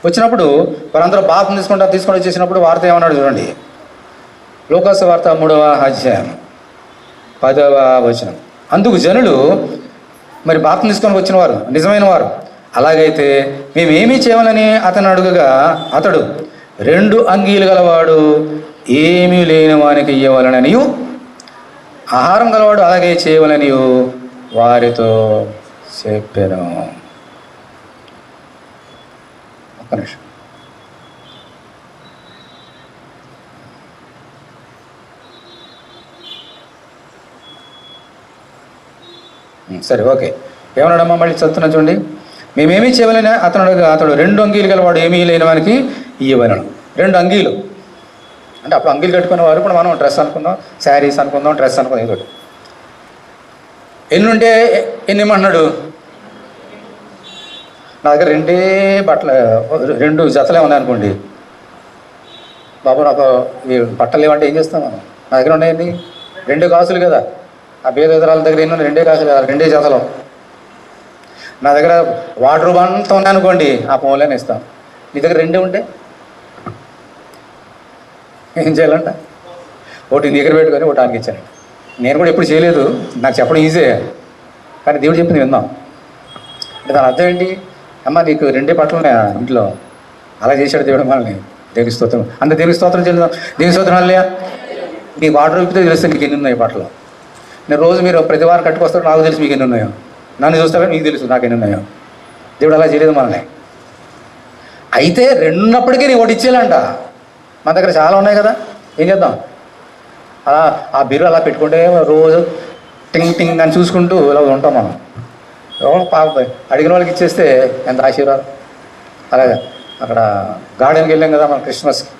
వచ్చినప్పుడు వారందరూ బాప్తిస్మం తీసుకొని వచ్చేసినప్పుడు వార్త ఏమన్నాడు చూడండి. లూకా సువార్త 3వ అధ్యాయం 10వ వచనం. అందుకు జనులు, మరి బాప్తిస్మం తీసుకొని వచ్చిన వారు నిజమైన వారు, అలాగైతే మేమేమీ చేయమని అతను అడుగగా అతడు 2 అంగీలు గలవాడు ఏమీ లేని వానికి ఇవ్వవలననియు, ఆహారం గలవాడు అలాగే చేయవలనియు వారితో చెప్పాను. ఒక్క నిమిషం. సరే, ఓకే. ఏమన్నాడమ్మా? మళ్ళీ చదువుతున్నా చూడండి. మేమేమీ చేయవలని అతడు 2 అంగీలు గలవాడు ఏమీ లేని వానికి ఇవ్వవలెను. 2 అంగీలు అంటే అప్పుడు అంగీలు కట్టుకునేవారు. ఇప్పుడు మనం డ్రెస్ అనుకుందాం, శారీస్ అనుకుందాం, డ్రెస్ అనుకుందాం, ఏదో ఎన్ని ఉంటే ఎన్ని ఇమ్మన్నాడు? నా దగ్గర 2 బట్టలు 2 జతలే ఉన్నాయనుకోండి. బాబు నాకు ఈ బట్టలు ఏమంటే ఏం చేస్తాం మనం? నా దగ్గర ఉన్నాయండి 2 కాసులు కదా. ఆ పేదరాల దగ్గర ఎన్ని ఉన్నాయి? 2 కాసులు కదా, 2 జతలు. నా దగ్గర వాటర్ అంతా ఉన్నాయనుకోండి, ఆ ఫోన్లోనే ఇస్తాం. నీ దగ్గర 2 ఉంటే ఏం చేయాలంట? ఒకటి నీ దగ్గర పెట్టుకొని ఒకటి ఆయనకి ఇచ్చాను. నేను కూడా ఎప్పుడు చేయలేదు, నాకు చెప్పడం ఈజీ, కానీ దేవుడు చెప్పింది విందాం. అంటే దాని అర్థం ఏంటి? అమ్మ నీకు 2 బట్టలు ఉన్నాయా ఇంట్లో? అలా చేశాడు దేవుడు మనల్ని. దేవుని స్తోత్రం. అంత దేవుని స్తోత్రం చెల్లుదాం. దేవుని స్తోత్రం అల్లయ్యా. నీ వాటర్ విప్పితే తెలుస్తుంది నీకు ఎన్ని ఉన్నాయి బట్టలు. నేను రోజు మీరు ప్రతి వారం కట్టుకొస్తాడు, నాకు తెలుసు మీకు ఎన్ని ఉన్నాయో. నన్ను చూస్తారని మీకు తెలుసు నాకు ఎన్ని ఉన్నాయో. దేవుడు అలా చేయలేదు మనల్ని. అయితే 2 ఉన్నప్పటికీ నీ ఒకటి ఇచ్చేయాలంట. మన దగ్గర చాలా ఉన్నాయి కదా, ఏం చేద్దాం? అలా ఆ బిర్రు అలా పెట్టుకుంటే రోజు టింగ్ టింగ్ అని చూసుకుంటూ ఇలా ఉంటాం మనం. పాప అడిగిన వాళ్ళకి ఇచ్చేస్తే ఎంత ఆశీర్వాదం. అలాగే అక్కడ గార్డెన్కి వెళ్ళాం కదా మనం క్రిస్మస్కి,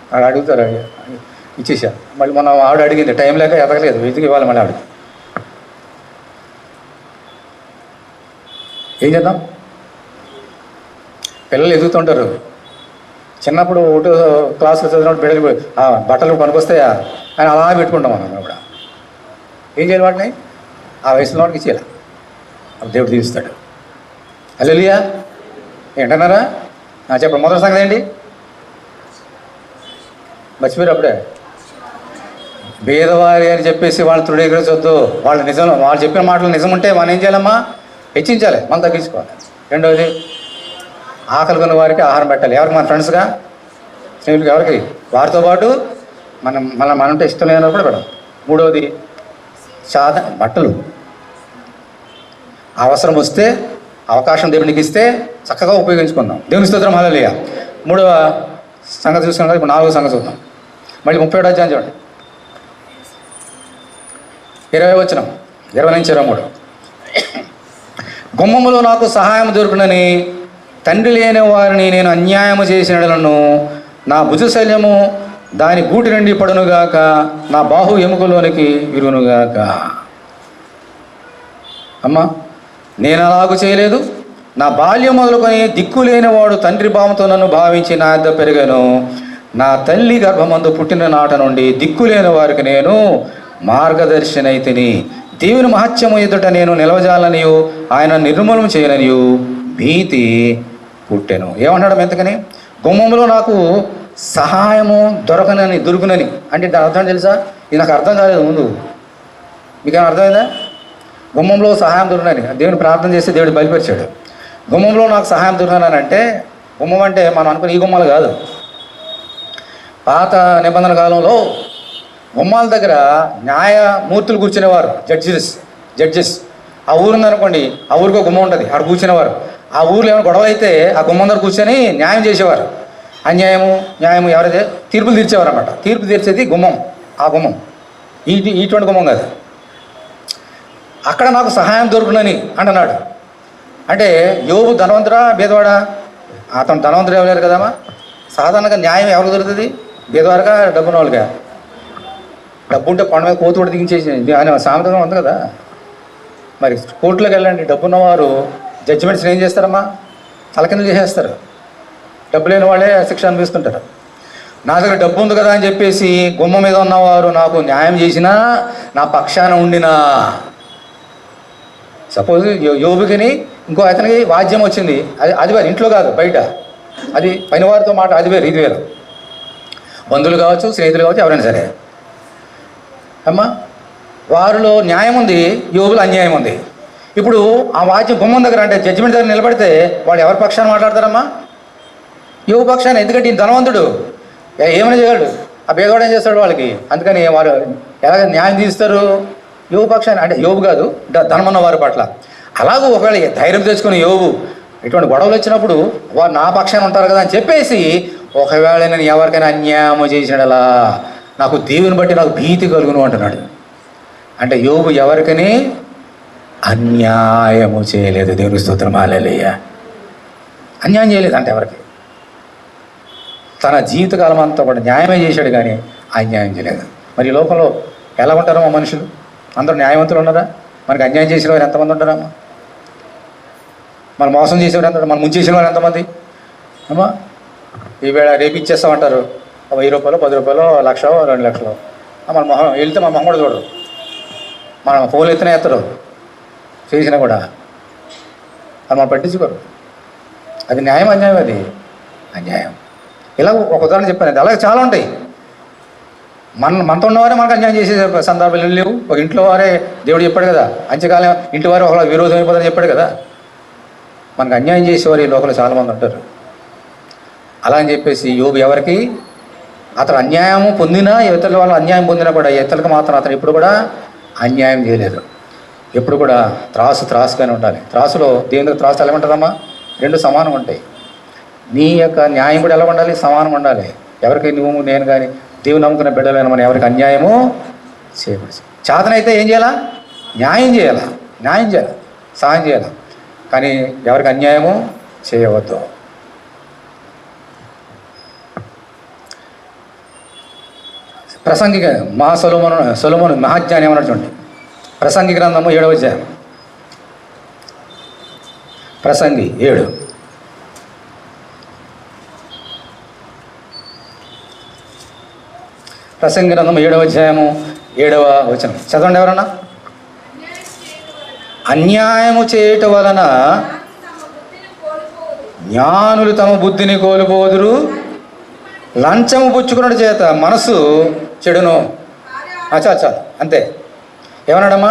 అక్కడ అడుగుతారు, ఇచ్చేసా. మళ్ళీ మనం ఆవిడ అడిగింది, టైం లేక ఎదగలేదు, వెతికి ఇవ్వాలి మళ్ళీ ఆవిడ. ఏం చేద్దాం? పిల్లలు ఎదుగుతుంటారు. చిన్నప్పుడు 1వ క్లాస్లో చదివినప్పుడు బిడ్డలు బట్టలు పనికొస్తాయా అని అలా పెట్టుకుంటాం మనం. కూడా ఏం చేయాలి? వాటిని ఆ వయసులో వాడికి ఇచ్చేయాలి. దేవుడు దీవిస్తాడు. హల్లెలూయా. ఏంటన్నారా? చెప్పండి. మొదటి సంగతి ఏంటి? మర్చిపోయారు అప్పుడే. భేదవారి అని చెప్పేసి వాళ్ళు తృఢీకరించొద్దు. వాళ్ళు నిజం, వాళ్ళు చెప్పిన మాటలు నిజం ఉంటే మనం ఏం చేయాలమ్మా? హెచ్చించాలి, మనం తగ్గించుకోవాలి. 2వది, ఆకలి కొన్న వారికి ఆహారం పెట్టాలి. ఎవరికి? మన ఫ్రెండ్స్గా, స్నేహితులకి, ఎవరికి? వారితో పాటు మనం అంటే ఇష్టం లేనప్పుడు పెడదాం. 3వది, బట్టలు అవసరం వస్తే, అవకాశం దేవునికి ఇస్తే చక్కగా ఉపయోగించుకుందాం. దేవుని స్తోత్రం, హల్లెలూయా. మూడవ సంగతి చూసుకున్నాం కదా, ఇప్పుడు 4వ సంగతి చూద్దాం. మళ్ళీ 37వ అధ్యాయం చూడండి, 20 వచనం, 20 నుంచి 23. గుమ్మములో నాకు సహాయం దొరుకునని తండ్రి లేని వారిని నేను అన్యాయము చేసినను నా భుజశల్యము దాని గూటి నుండి పడునుగాక, నా బాహు ఎముకలోనికి విరుగునుగాక. అమ్మా, నేను అలాగూ చేయలేదు. నా బాల్యం మొదలుకొని దిక్కు లేనివాడు తండ్రి భావంతో నన్ను భావించి నా యొద్ద పెరిగాను. నా తల్లి గర్భమందు పుట్టిన నాట నుండి దిక్కు లేని వారికి నేను మార్గదర్శనైతిని. దేవుని మహత్యము ఎదుట నేను నిలవజాలనియు ఆయన నిర్మూలన చేయననియు భీతి పుట్టెను. ఏమన్నాడు ఎంతకని? గుమ్మంలో నాకు సహాయము దొరుకునని అంటే దాని అర్థం తెలుసా? ఇది నాకు అర్థం కాలేదు ముందు, మీకేమైనా అర్థమైందా? గుమ్మంలో సహాయం దొరుకునని దేవుని ప్రార్థన చేస్తే దేవుడు బయలుపరిచాడు. గుమ్మంలో నాకు సహాయం దొరుకునని అంటే, గుమ్మం అంటే మనం అనుకుని ఈ గుమ్మాలు కాదు. పాత నిబంధన కాలంలో గుమ్మాల దగ్గర న్యాయమూర్తులు కూర్చునేవారు, జడ్జెస్. ఆ ఊరు ఉందనుకోండి, ఆ ఊరికో గుమ్మం ఉంటుంది, అక్కడ కూర్చునేవారు. ఆ ఊర్లో ఏమైనా గొడవలు అయితే ఆ గుమ్మం దగ్గర కూర్చొని న్యాయం చేసేవారు. న్యాయము ఎవరైతే తీర్పులు తీర్చేవారు అన్నమాట. తీర్పు తీర్చేది గుమ్మం, ఆ గుమ్మం. ఇటువంటి గుమ్మం కాదు. అక్కడ నాకు సహాయం దొరుకునని అంటున్నాడు. అంటే యోబు ధనవంతుడా బేదవాడా? అతను ధనవంతుడు ఎవరు కదమ్మా. సాధారణంగా న్యాయం ఎవరికి దొరుకుతుంది? బేదవారుగా, డబ్బున్న వాళ్ళుగా. డబ్బు ఉంటే కొండ మీద కోతి కూడా దిగించేసి అని సామెతగా ఉంది కదా. మరి కోర్టులోకి వెళ్ళండి, డబ్బున్నవారు జడ్జిమెంట్స్ ఏం చేస్తారమ్మా? తలకిందులు చేసేస్తారు. డబ్బు లేని వాళ్ళే శిక్ష అనిపిస్తుంటారు. నా దగ్గర డబ్బు ఉంది కదా అని చెప్పేసి గుమ్మ మీద ఉన్నవారు నాకు న్యాయం చేసినా, నా పక్షాన ఉండినా. సపోజ్ యోబుకిని ఇంకో అతనికి వాద్యం వచ్చింది, అది వేరు, ఇంట్లో కాదు బయట. అది పైన వారితో మాట, అది వేరు, ఇది వేరు. బంధువులు కావచ్చు, స్నేహితులు కావచ్చు, ఎవరైనా సరే అమ్మా, వారిలో న్యాయం ఉంది, యోబులో అన్యాయం ఉంది. ఇప్పుడు ఆ వాద్యం గుమ్మం దగ్గర అంటే జడ్జిమెంట్ దగ్గర నిలబడితే వాళ్ళు ఎవరి పక్షాన్ని మాట్లాడతారమ్మా? యోబు పక్షాన్ని. ఎందుకంటే ఈ ధనవంతుడు ఏమైనా చేయగలడు, ఆ పేదవాడు ఏం చేస్తాడు వాళ్ళకి. అందుకని వారు ఎలాగ న్యాయం తీస్తారు? యోబు పక్షాన్ని, అంటే యోబు కాదు, ధనమున్న వారి పట్ల. అలాగూ ఒకవేళ ధైర్యం తెచ్చుకుని యోబు ఇటువంటి గొడవలు వచ్చినప్పుడు వారు నా పక్షాన్ని ఉంటారు కదా అని చెప్పేసి, ఒకవేళ నేను ఎవరికైనా అన్యాయం చేసినలా నాకు దేవుని బట్టి నాకు భీతి కలుగును అంటున్నాడు. అంటే యోబు ఎవరికని అన్యాయము చేయలేదు. దేవుని స్తోత్రం, హల్లెలూయా. అన్యాయం చేయలేదు అంటే ఎవరికి? తన జీవితకాలం అంతా కూడా న్యాయమే చేశాడు కానీ అన్యాయం చేయలేదు. మరి ఈ లోకంలో ఎలా ఉంటారో మా మనుషులు? అందరూ న్యాయవంతులు ఉన్నారా? మనకి అన్యాయం చేసిన వారు ఎంతమంది ఉంటారమ్మా? మనం మోసం చేసేవారు ఎంత, మనం ముంచేసిన వారు ఎంతమంది అమ్మా? ఈవేళ రేపు ఇచ్చేస్తామంటారు, 1000 రూపాయలు, 10 రూపాయలు, 1,00,000, 2 లక్షలు. మన మొహం వెళ్తే మన మొహం కూడా చూడరు, మన ఫోన్లు ఎత్తునే ఎత్తరు, చేసినా కూడా అది మనం పట్టించుకోరు. అది న్యాయం అన్యాయం? అది అన్యాయం. ఇలా ఒక ఉదాహరణ చెప్పాను, అది అలాగే చాలా ఉంటాయి. మనతో ఉన్నవారే మనకు అన్యాయం చేసే సందర్భాలు లేవు. ఒక ఇంట్లో వారే దేవుడు చెప్పాడు కదా, అంత్యకాలం ఇంటి వారే ఒకలా విరోధం అయిపోతుందని చెప్పాడు కదా. మనకు అన్యాయం చేసేవారు ఈ లోకంలో చాలామంది ఉంటారు. అలా అని చెప్పేసి యోబు ఎవరికి అతను అన్యాయము పొందినా, ఇతరుల వాళ్ళు అన్యాయం పొందినా కూడా ఇతరులకు మాత్రం అతను ఎప్పుడు కూడా అన్యాయం చేయలేదు. ఎప్పుడు కూడా త్రాసుగానే ఉండాలి. త్రాసులో దేవుని త్రాసు ఎలా ఉంటుందమ్మా? 2 సమానం ఉంటాయి. నీ యొక్క న్యాయం కూడా ఎలా ఉండాలి? సమానం ఉండాలి. ఎవరికి నువ్వు నేను కానీ దేవుని నమ్ముకున్న బిడ్డలైన మనం ఎవరికి అన్యాయము చేయకూడదు. చేతనైతే ఏం చేయాలా? న్యాయం చేయాలా, సహాయం చేయాలా. కానీ ఎవరికి అన్యాయము చేయవద్దు. ప్రసంగి సొలొమోను మహాజ్ఞాని ఏమన్నాడు చూడండి. ప్రసంగి గ్రంథము 7వ అధ్యాయం, ప్రసంగి 7. ప్రసంగి గ్రంథము 7వ అధ్యాయము 7వ వచనం చదవండి ఎవరన్నా. అన్యాయము చేయటం వలన జ్ఞానులు తమ బుద్ధిని కోల్పోదురు, లంచము పుచ్చుకున్నట్టు చేత మనసు చెడును. చాలు అంతే. ఏమన్నాడమ్మా?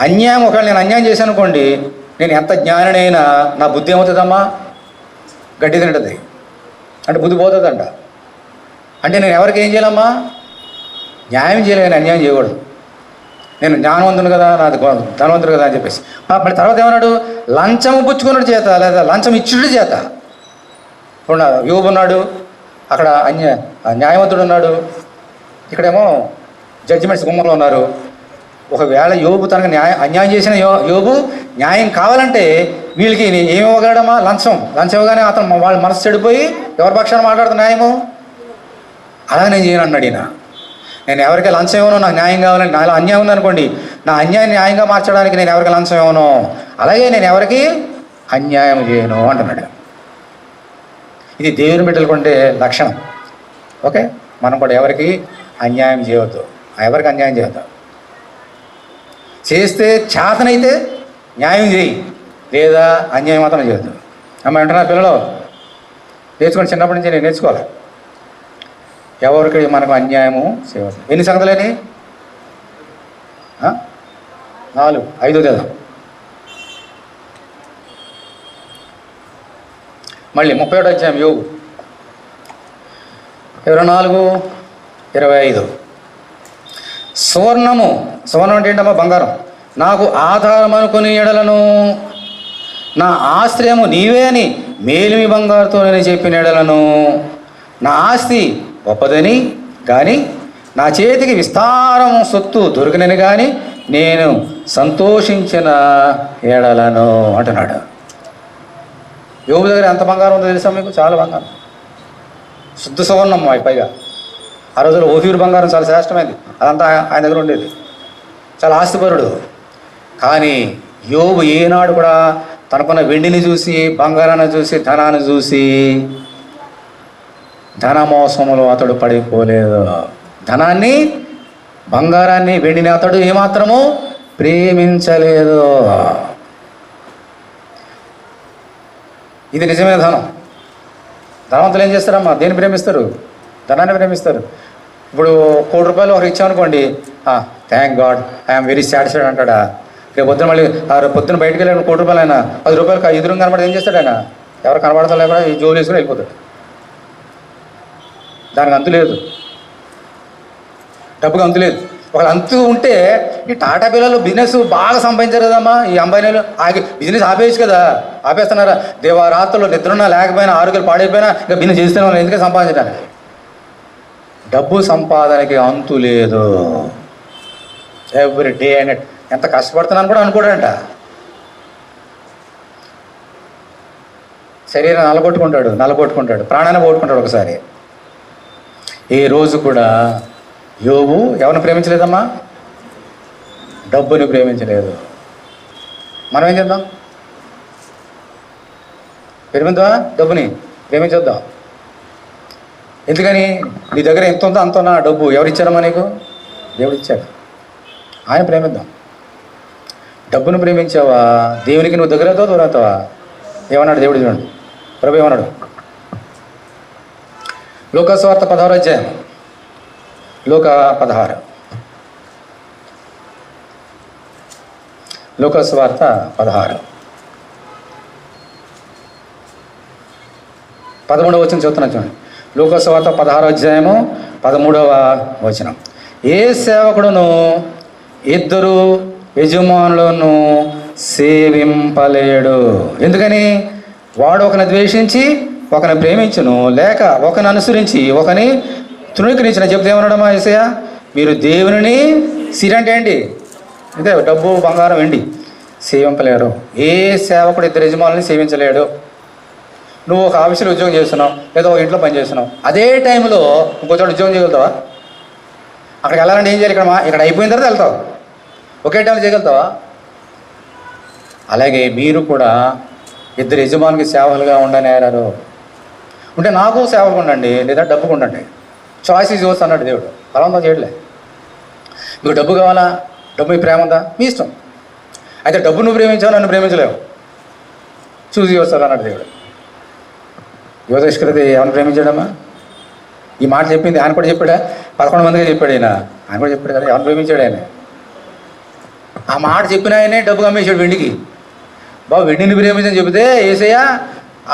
అన్యాయం, ఒకవేళ నేను అన్యాయం చేశాను అనుకోండి, నేను ఎంత జ్ఞానినైనా నా బుద్ధి ఏమవుతుందమ్మా? గడ్డి తింటుంది, అంటే బుద్ధి పోతుందంట. అంటే నేను ఎవరికి ఏం చేయాలమ్మా? న్యాయం చేయలేను, అన్యాయం చేయకూడదు. నేను జ్ఞానవంతుడు కదా, నాది ధనవంతుడు కదా అని చెప్పేసి. మళ్ళీ తర్వాత ఏమన్నాడు? లంచము పుచ్చుకున్నట్టు చేత, లేదా లంచం ఇచ్చుడు చేత. ఇప్పుడు యోబు ఉన్నాడు, అక్కడ న్యాయవంతుడు ఉన్నాడు, ఇక్కడేమో జడ్జిమెంట్స్ గుమ్మంలో ఉన్నారు. ఒకవేళ యోబు తనకు అన్యాయం చేసిన యోబు న్యాయం కావాలంటే వీళ్ళకి ఏమి ఇవ్వగలడమా? లంచం ఇవ్వగానే అతను వాళ్ళ మనసు చెడిపోయి ఎవరి పక్షాన మాట్లాడుతున్న న్యాయము? అలాగే నేను చేయను అన్నాడు ఈయన. నేను ఎవరికి లంచం ఇవ్వను, నాకు న్యాయం కావాలని. నాలో అన్యాయం ఉందనుకోండి, నా అన్యాయం న్యాయంగా మార్చడానికి నేను ఎవరికి లంచం ఇవ్వను, అలాగే నేను ఎవరికి అన్యాయం చేయను అంటున్నాడు. ఇది దేవుని బిడ్డలకు ఉండే లక్షణం. ఓకే, మనం కూడా ఎవరికి అన్యాయం చేయవద్దు, ఎవరికి అన్యాయం చేయవద్దు. చేస్తే చేతనైతే న్యాయం చేయి, లేదా అన్యాయం మాత్రం చేయొద్దు. అమ్మ అంటున్నారు పిల్లలు, నేర్చుకోండి, చిన్నప్పటి నుంచి నేను నేర్చుకోవాలి. ఎవరికి మనకు అన్యాయము చేయవద్దు. ఎన్ని సంగతులని? 4, 5 తెదాం. మళ్ళీ 31వ అధ్యాయం యోగు 24, 25. సువర్ణం అంటే ఏంటమ్మా? బంగారం. నాకు ఆధారం అనుకుని ఎడలను, నా ఆశ్రయము నీవే అని మేలిమి బంగారుతో నేను చెప్పిన ఎడలను, నా ఆస్తి గొప్పదని కానీ నా చేతికి విస్తారం సొత్తు దొరికినని కానీ నేను సంతోషించిన ఎడలను అంటున్నాడు. యోబు దగ్గర ఎంత బంగారం ఉందో తెలుసా మీకు? చాలా బంగారం, శుద్ధ సువర్ణం. పైగా ఆ రోజుల్లో ఓఫీర్ బంగారం చాలా శ్రేష్టమైంది, అదంతా ఆయన దగ్గర ఉండేది. చాలా ఆస్తిపరుడు. కానీ యోబు ఏనాడు కూడా తనకున్న వెండిని చూసి, బంగారాన్ని చూసి, ధనాన్ని చూసి ధన మోసములో అతడు పడిపోలేదు. ధనాన్ని, బంగారాన్ని, వెండిని అతడు ఏమాత్రము ప్రేమించలేదు. ఇది నిజమైన ధనం. ధనవంతులు ఏం చేస్తారమ్మా? దేన్ని ప్రేమిస్తారు? ధనాన్ని ప్రేమిస్తారు. ఇప్పుడు ₹1,00,000 ఒకరికి ఇచ్చామనుకోండి, thank God, I'm very satisfied అంటాడా? రేపు పొద్దున మళ్ళీ పొద్దున బయటకు వెళ్ళి ₹1,00,000 అయినా ₹10 ఎదురు కనబడి ఏం చేస్తాడు ఆయన? ఎవరు కనబడతా లేకుండా ఈ జోలు వేసుకుని వెళ్ళిపోతాడు. దానికి అంతు లేదు, డబ్బుకి అంతు లేదు. ఒకళ్ళు అంతు ఉంటే ఈ టాటా పిల్లలు బిజినెస్ బాగా సంపాదించారు కదమ్మా. ఈ అంబానీలు బిజినెస్ ఆపేయచ్చు కదా, ఆపేస్తున్నారా? దేవారాత్రులు నిద్రన్నా లేకపోయినా, ఆరోగ్యాలు పాడైపోయినా ఇంకా బిజినెస్ చేస్తున్నాం. ఎందుకంటే సంపాదించడానికి డబ్బు సంపాదనకి అంతు లేదు. ఎవ్రీ డే అండ్ ఎంత కష్టపడుతున్నాను కూడా అనుకోడంట. శరీరం నలగొట్టుకుంటాడు, ప్రాణాన్ని పోగొట్టుకుంటాడు ఒకసారి. ఏ రోజు కూడా యోబు ఎవరిని ప్రేమించలేదమ్మా? డబ్బుని ప్రేమించలేదు. మనం ఏం చేద్దాం? ప్రేమిద్దామా? డబ్బుని ప్రేమించొద్దాం. ఎందుకని? నీ దగ్గర ఎంత ఉందో అంత ఉన్నా డబ్బు ఎవరు ఇచ్చారమ్మా నీకు? దేవుడు ఇచ్చాడు. ఆయన ప్రేమిద్దాం. డబ్బును ప్రేమించావా? దేవునికి నువ్వు దగ్గర అవుతావా, దూరం అవుతావా? ఏమన్నాడు దేవుడు? చూడండి ప్రభు ఏమన్నాడు? లోకస్వార్త 16వ అధ్యాయం, లోక 16, లోకస్వార్త 16, 13వ వచనం చదువుతున్నా చూడండి. లోకస్వార్త 16వ అధ్యాయము 13వ వచనం. ఏ సేవకుడును 2 యజమానులను సేవింపలేడు. ఎందుకని? వాడు ఒకని ద్వేషించి ఒకని ప్రేమించును, లేక ఒకని అనుసరించి ఒకని తృణీకరించిన. చెప్తే ఏమన్నాడమ్మా యేసయ్య? మీరు దేవుని సిరి అంటే ఏంటి? అంటే డబ్బు, బంగారం, వెండి సేవింపలేరు. ఏ సేవకుడు 2 యజమానులని సేవించలేడు. నువ్వు ఒక ఆఫీసులో ఉద్యోగం చేస్తున్నావు, లేదా ఒక ఇంట్లో పని చేస్తున్నావు. అదే టైంలో ఇంకొకటి ఉద్యోగం చేయగలుగుతావా? అక్కడికి వెళ్ళాలంటే ఏం చేయాలి? ఇక్కడ అయిపోయిన తర్వాత వెళ్తావు. ఒకే టైంలో చేయగలుగుతావా? అలాగే మీరు కూడా 2 యజమానులకి సేవలుగా ఉండనేరారు. ఉంటే నాకు సేవకు ఉండండి, లేదా డబ్బుకు ఉండండి. చాయిస్ ఈజ్ యోర్స్ అన్నాడు దేవుడు. బలవంతం చేయట్లే. మీకు డబ్బు కావాలా? డబ్బు మీ ప్రేమ ఉందా? మీ ఇష్టం. అయితే డబ్బు నువ్వు ప్రేమించావు, నన్ను ప్రేమించలేవు. చూసి యోర్స్ అన్నాడు దేవుడు. యోధేష్కృతి ఎవరిని ప్రేమించాడమ్మా? ఈ మాట చెప్పింది ఆయన కూడా చెప్పాడా? 11 మందిగా చెప్పాడు ఆయన కూడా చెప్పాడు కదా. ఎవరిని ప్రేమించాడు ఆయన? ఆ మాట చెప్పిన ఆయనే డబ్బు అమ్మేశాడు వెండికి. బాబు వెండిని ప్రేమించని చెబితే యేసయ్య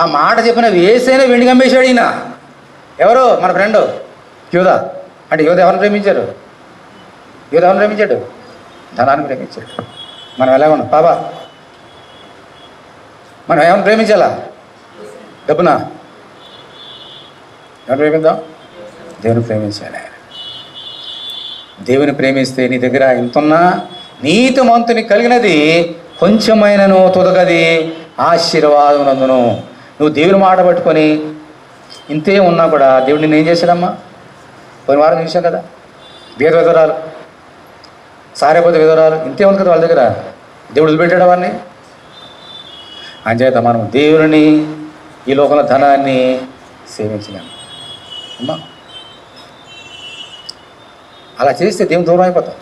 ఆ మాట చెప్పిన యేసయ్యనే వెండికి అమ్మేశాడు ఈయన. ఎవరు? మన ఫ్రెండ్ యోధా. అంటే యోధ ఎవరిని ప్రేమించారు? ఎవరిని ప్రేమించాడు? ధనాన్ని ప్రేమించాడు. మనం ఎలా ఉన్నాం బాబా? మనం ఏమైనా ప్రేమించాలా? డబ్బునా? ఎవరు ప్రేమిద్దాం? దేవుని ప్రేమించాలి. దేవుని ప్రేమిస్తే నీ దగ్గర ఇంతున్నా నీతిమంతుని కలిగినది కొంచెమైనను తుదగది ఆశీర్వాదం నందును. నువ్వు దేవుని మాట పట్టుకొని ఇంతే ఉన్నా కూడా దేవుడు నిన్ను ఏం చేశాడమ్మా? పోయిన వారం చూసాం కదా, విధవరాలు, సారేపోతే విధవరాలు, ఇంతే ఉంది కదా వాళ్ళ దగ్గర. దేవుడు వదిలిపెట్టాడు వారిని. అంచేత మనం దేవుని ఈ లోకంలో ధనాన్ని సేవించలేము అమ్మా. అలా చేస్తే దేవుని దూరం అయిపోతాం.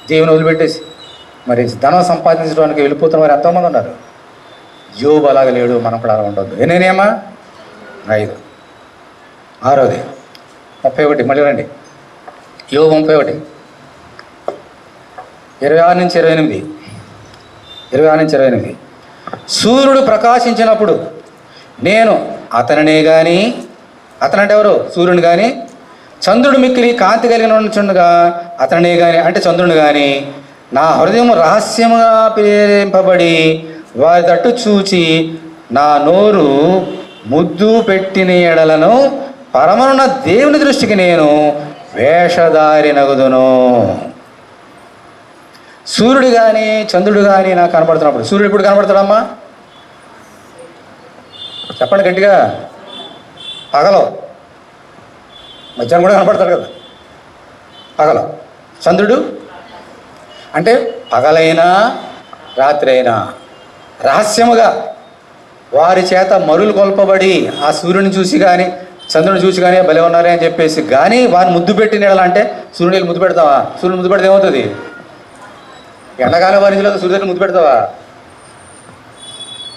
దేవుని వదిలిపెట్టేసి మరి ధనం సంపాదించడానికి వెళ్ళిపోతున్న వారు ఎంతోమంది ఉన్నారు. యోబు అలాగ లేడు, మనం కూడా అలా ఉండొద్దు. ఎన్నేనేమా 5, 6, 31 మళ్ళీ రండి. యోబు 31, 26 నుంచి 28. 26 నుంచి 28. సూర్యుడు ప్రకాశించినప్పుడు నేను అతనినే కానీ, అతనంటే ఎవరు? సూర్యుని కానీ, చంద్రుడు మిక్కిలి కాంతి కలిగిన ఉంచుండగా అతనినే కానీ, అంటే చంద్రుని కానీ, నా హృదయం రహస్యముగా ప్రేరేంపబడి వారి తట్టు చూచి నా నోరు ముద్దు పెట్టిన ఎడలను పరమనున్న దేవుని దృష్టికి నేను వేషధారి నగుదును. సూర్యుడు కానీ చంద్రుడు కానీ నాకు కనపడుతున్నప్పుడు, సూర్యుడు ఇప్పుడు కనపడతాడమ్మా? చెప్పండి గట్టిగా. పగలో, మధ్యాహ్నం కూడా కనపడతాడు కదా పగలో. చంద్రుడు అంటే పగలైనా రాత్రి అయినా రహస్యముగా వారి చేత మరులు కొల్పబడి ఆ సూర్యుని చూసి కానీ చంద్రుని చూసి కానీ భలే ఉన్నారే అని చెప్పేసి కానీ వారిని ముద్దు పెట్టి నీడాలంటే సూర్యుని ముద్దు పెడతావా? సూర్యుని ముద్దు పెడితే ఏమవుతుంది? ఎండాకాలం వారించలో సూర్యుడిని ముద్దు పెడతావా?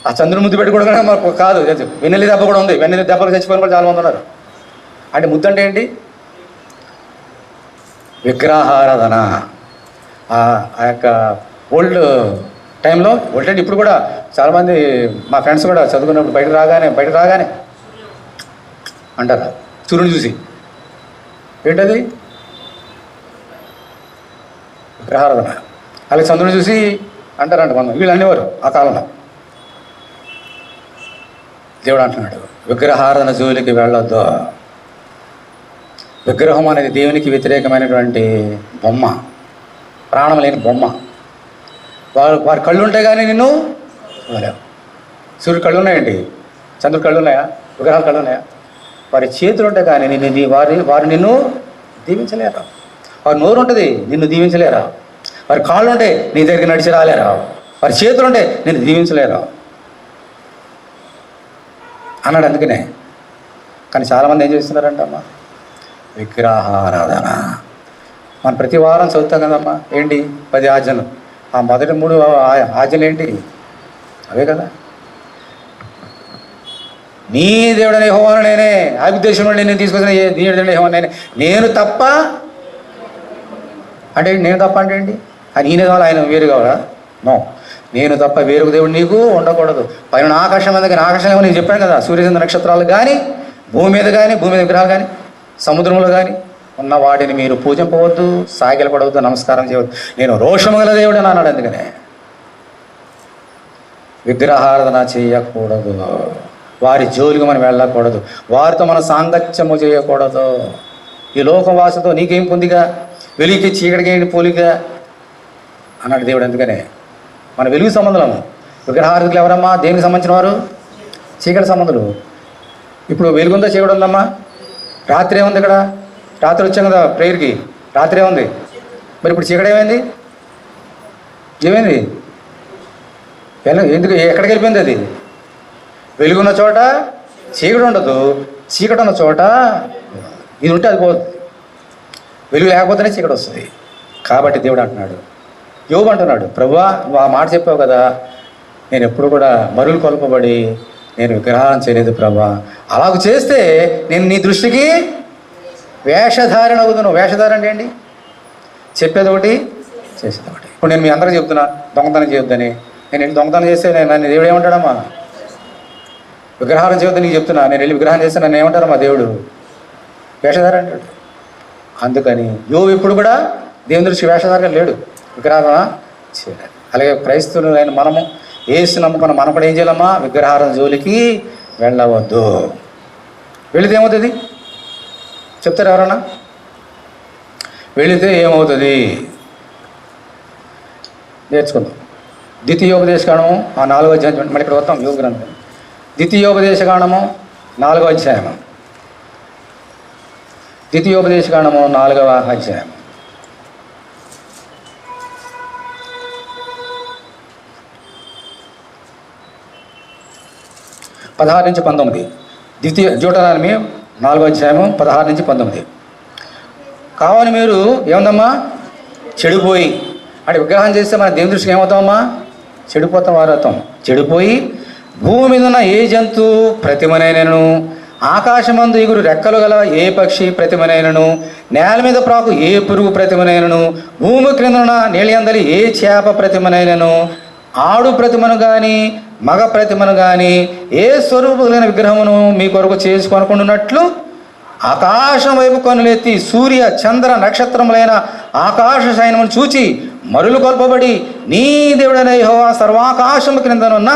ఆ చంద్రుని ముద్దు పెట్టి కూడా మాకు కాదు. వెన్నెల్లి దెబ్బ కూడా ఉంది. వెన్నెల్లి దెబ్బలు చచ్చిపోయిన కూడా చాలామంది ఉన్నారు. అంటే ముద్దు అంటే ఏంటి? విగ్రహారాధన. ఆ యొక్క ఓల్డ్ టైంలో, ఓల్డ్ అంటే ఇప్పుడు కూడా చాలామంది మా ఫ్రెండ్స్ కూడా చదువుకున్నప్పుడు బయట రాగానే అంటారు సూర్యుని చూసి. ఏంటది? విగ్రహారాధన. అలాగే చంద్రుని చూసి అంటారంట కొంత. వీళ్ళు అనేవారు ఆ కాలంలో. దేవుడు అంటున్నాడు విగ్రహారాధన జోలికి వెళ్ళొద్దు. విగ్రహం అనేది దేవునికి వ్యతిరేకమైనటువంటి బొమ్మ, ప్రాణం లేని బొమ్మ. వారి కళ్ళు ఉంటాయి కానీ నిన్ను చూడలేవు. సూర్యుడు కళ్ళు ఉన్నాయండి, చంద్రుడు కళ్ళు ఉన్నాయా? విగ్రహాలు కళ్ళు ఉన్నాయా? వారి చేతులు ఉంటాయి కానీ వారు నిన్ను దీవించలేరా. వారి నోరు ఉంటుంది, నిన్ను దీవించలేరా. వారి కాళ్ళు ఉంటే నీ దగ్గరికి నడిచి రాలేరా. వారి చేతులు ఉంటే నిన్ను దీవించలేరా అన్నాడు. అందుకనే కానీ చాలామంది ఏం చేస్తున్నారంట అమ్మా? విగ్రహారాధన. మనం ప్రతి వారం చదువుతాం కదమ్మా. ఏంటి? 10 ఆజ్ఞలు. ఆ మొదటి 3 ఆజ్ఞలు ఏంటి? అవే కదా. నీ దేవుడని యెహోవాను నేనే, ఆయుర్దేశంలో నేను తీసుకొచ్చిన నీ దేవుడు యెహోవాను నేనే, నేను తప్ప అంటే నేను తప్ప అంటే ఏంటి? ఈయన కావాలి, ఆయన వేరు కావాలా? నో, నేను తప్ప వేరొక దేవుడు నీకు ఉండకూడదు. పైన ఆకాశం మీద కానీ, ఆకాశం ఏమో నేను చెప్పాను కదా, సూర్యచంద్ర నక్షత్రాలు కానీ, భూమి మీద కానీ, భూమి మీద విగ్రహాలు కానీ, సముద్రంలో కానీ ఉన్న వాటిని మీరు పూజింపవద్దు, సాగిలపడవద్దు, నమస్కారం చేయవద్దు. నేను రోషము గల దేవుడు అని అన్నాడు. అందుకనే విగ్రహారాధన చేయకూడదు. వారి జోలికి మనం వెళ్ళకూడదు. వారితో మనం సాంగత్యము చేయకూడదు. ఈ లోకవాసతో నీకేం పొందిగా, వెలుగుకి చీకటికి ఏంటి పోలిక అన్నాడు దేవుడు. అందుకనే మన వెలుగు సంబంధులము. విగ్రహారాధకులు ఎవరమ్మా? దేనికి సంబంధించిన వారు? చీకటి సంబంధులు. ఇప్పుడు వెలుగుందా చీకటి ఉందమ్మా? రాత్రి ఏముంది ఇక్కడ? రాత్రి వచ్చాం కదా ప్రేయర్కి, రాత్రి ఏముంది. మరి ఇప్పుడు చీకటి ఏమైంది? ఎందుకు ఎక్కడికి వెళ్ళిపోయింది? అది వెలుగున్న చోట చీకటి ఉండదు, చీకటి ఉన్న చోట ఇది ఉంటే అది పోతుంది. వెలుగు లేకపోతేనే చీకటి వస్తుంది. కాబట్టి దేవుడు అంటున్నాడు, యోబు అంటున్నాడు, ప్రభువా నువ్వు ఆ మాట చెప్పావు కదా, నేను ఎప్పుడు కూడా మరులు కొల్పబడి నేను విగ్రహారం చేయలేదు ప్రభువా. అలాగ చేస్తే నేను నీ దృష్టికి వేషధారణ అవుతున్నావు. వేషధారణ అంటే ఏంటి? చెప్పేది ఒకటి, చేసేది ఒకటి. ఇప్పుడు నేను మీ అందరికీ చెప్తున్నా దొంగతనం చేయొద్దని. నేను వెళ్ళి దొంగతనం చేస్తే నన్ను దేవుడు ఏమంటాడమ్మా? విగ్రహారం చేయొద్దని నీకు చెప్తున్నా, నేను వెళ్ళి విగ్రహం చేస్తే నన్ను ఏమంటారమ్మా దేవుడు? వేషధారణ అంటాడు. అందుకని యోబు ఎప్పుడు కూడా దేవుని దృష్టి వేషధారణ లేడు, విగ్రహారం చేయాలి. అలాగే క్రైస్తవులు అయిన మనము యేసు నమ్ముకున్న మనం కూడా ఏం చేయాలమ్మా? విగ్రహారం జోలికి వెళ్ళవద్దు. వెళితే ఏమవుతుంది చెప్తారు ఎవరన్నా? వెళితే ఏమవుతుంది నేర్చుకుందాం. ద్వితీయోపదేశకాండము 4వ అధ్యాయం, మళ్ళీ ఇక్కడ వస్తాం యోగ గ్రంథం. ద్వితీయోపదేశకాండము 4వ అధ్యాయము. ద్వితీయోపదేశకాండము 4వ అధ్యాయం. పదహారు నుంచి 19. డ్యూటరానమీ 4వ అధ్యాయము 16 నుంచి 19. కావాలి మీరు ఏముందమ్మా చెడిపోయి అంటే విగ్రహం చేస్తే మన దేవుని దృష్టికి ఏమవుతామమ్మా? చెడిపోతాం, వారవుతాం. చెడిపోయి భూమి మీద ఉన్న ఏ జంతు ప్రతిమనైనను, ఆకాశమందు ఎగురు రెక్కలు గల ఏ పక్షి ప్రతిమనైనను, నేల మీద ప్రాకు ఏ పురుగు ప్రతిమనైనను, భూమి క్రింద ఉన్న నీళ్ళ అందలి ఏ చేప ప్రతిమనైనను, ఆడు ప్రతిమను కానీ మగ ప్రతిమను కానీ ఏ స్వరూపులైన విగ్రహమును మీ కొరకు చేసుకొనుకున్నట్లు ఆకాశం వైపు కనులెత్తి సూర్య చంద్ర నక్షత్రములైన ఆకాశ సైన్యమును చూచి మరులు కొల్పబడి నీ దేవుడైన యెహోవా సర్వాకాశము క్రిందనున్న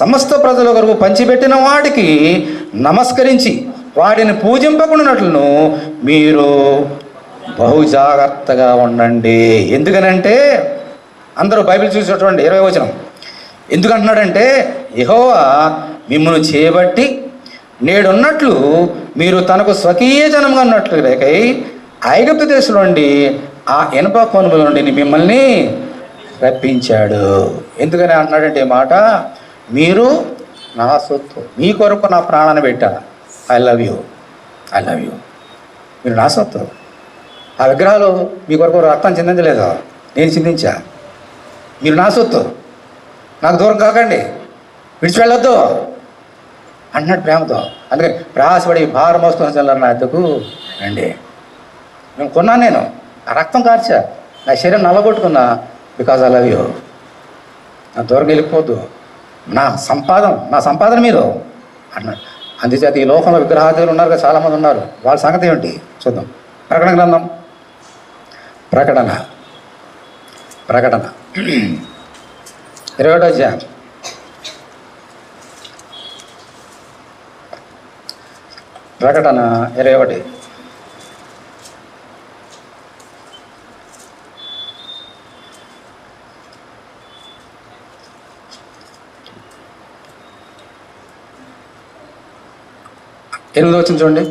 సమస్త ప్రజల కొరకు పంచిపెట్టిన వాటికి నమస్కరించి వాటిని పూజింపకుండానట్లును మీరు బహు జాగ్రత్తగా ఉండండి. ఎందుకనంటే అందరూ బైబిల్ చూసేటువంటి 20వ వచనం ఎందుకంటున్నాడంటే, యెహోవా మిమ్మును చేయబట్టి నేడున్నట్లు మీరు తనకు స్వకీయ జనంగా ఉన్నట్లు లేకై ఐగుప్తు దేశంలో నుండి ఆ ఇనుప కొనుముల నుండి మిమ్మల్ని రప్పించాడు. ఎందుకని అంటున్నాడంటే మాట, మీరు నా సొత్తు, మీ కొరకు నా ప్రాణాన్ని పెట్టా. I love you, I love you. మీరు నా సొత్తు. ఆ విగ్రహాలు మీ కొరకు రక్తం చిందించలేదు, నేను చిందించా. మీరు నా సొత్తు, నాకు దూరం కాకండి, విడిచి వెళ్ళొద్దు అంటున్నాడు ప్రేమతో. అందుకని ప్రయాసపడి భారం మోసుకొని నా ఎద్దకు రండి. నేను కొన్నాను, నేను ఆ రక్తం కార్చా, నా శరీరం నల్లగొట్టుకున్నా, బికాజ్ ఐ లవ్ యూ. నా దూరం వెళ్ళిపోద్దు, నా సంపాదన మీరు అన్నాడు. అందుచేత ఈ లోకంలో విగ్రహాదులు ఉన్నారు కదా, చాలామంది ఉన్నారు. వాళ్ళ సంగతి ఏమిటి చూద్దాం. ప్రకటన గ్రంథం, ప్రకటన 21వ అధ్యాయం. ప్రకటన 21. ఎనిమిది వచ్చింది చూడండి.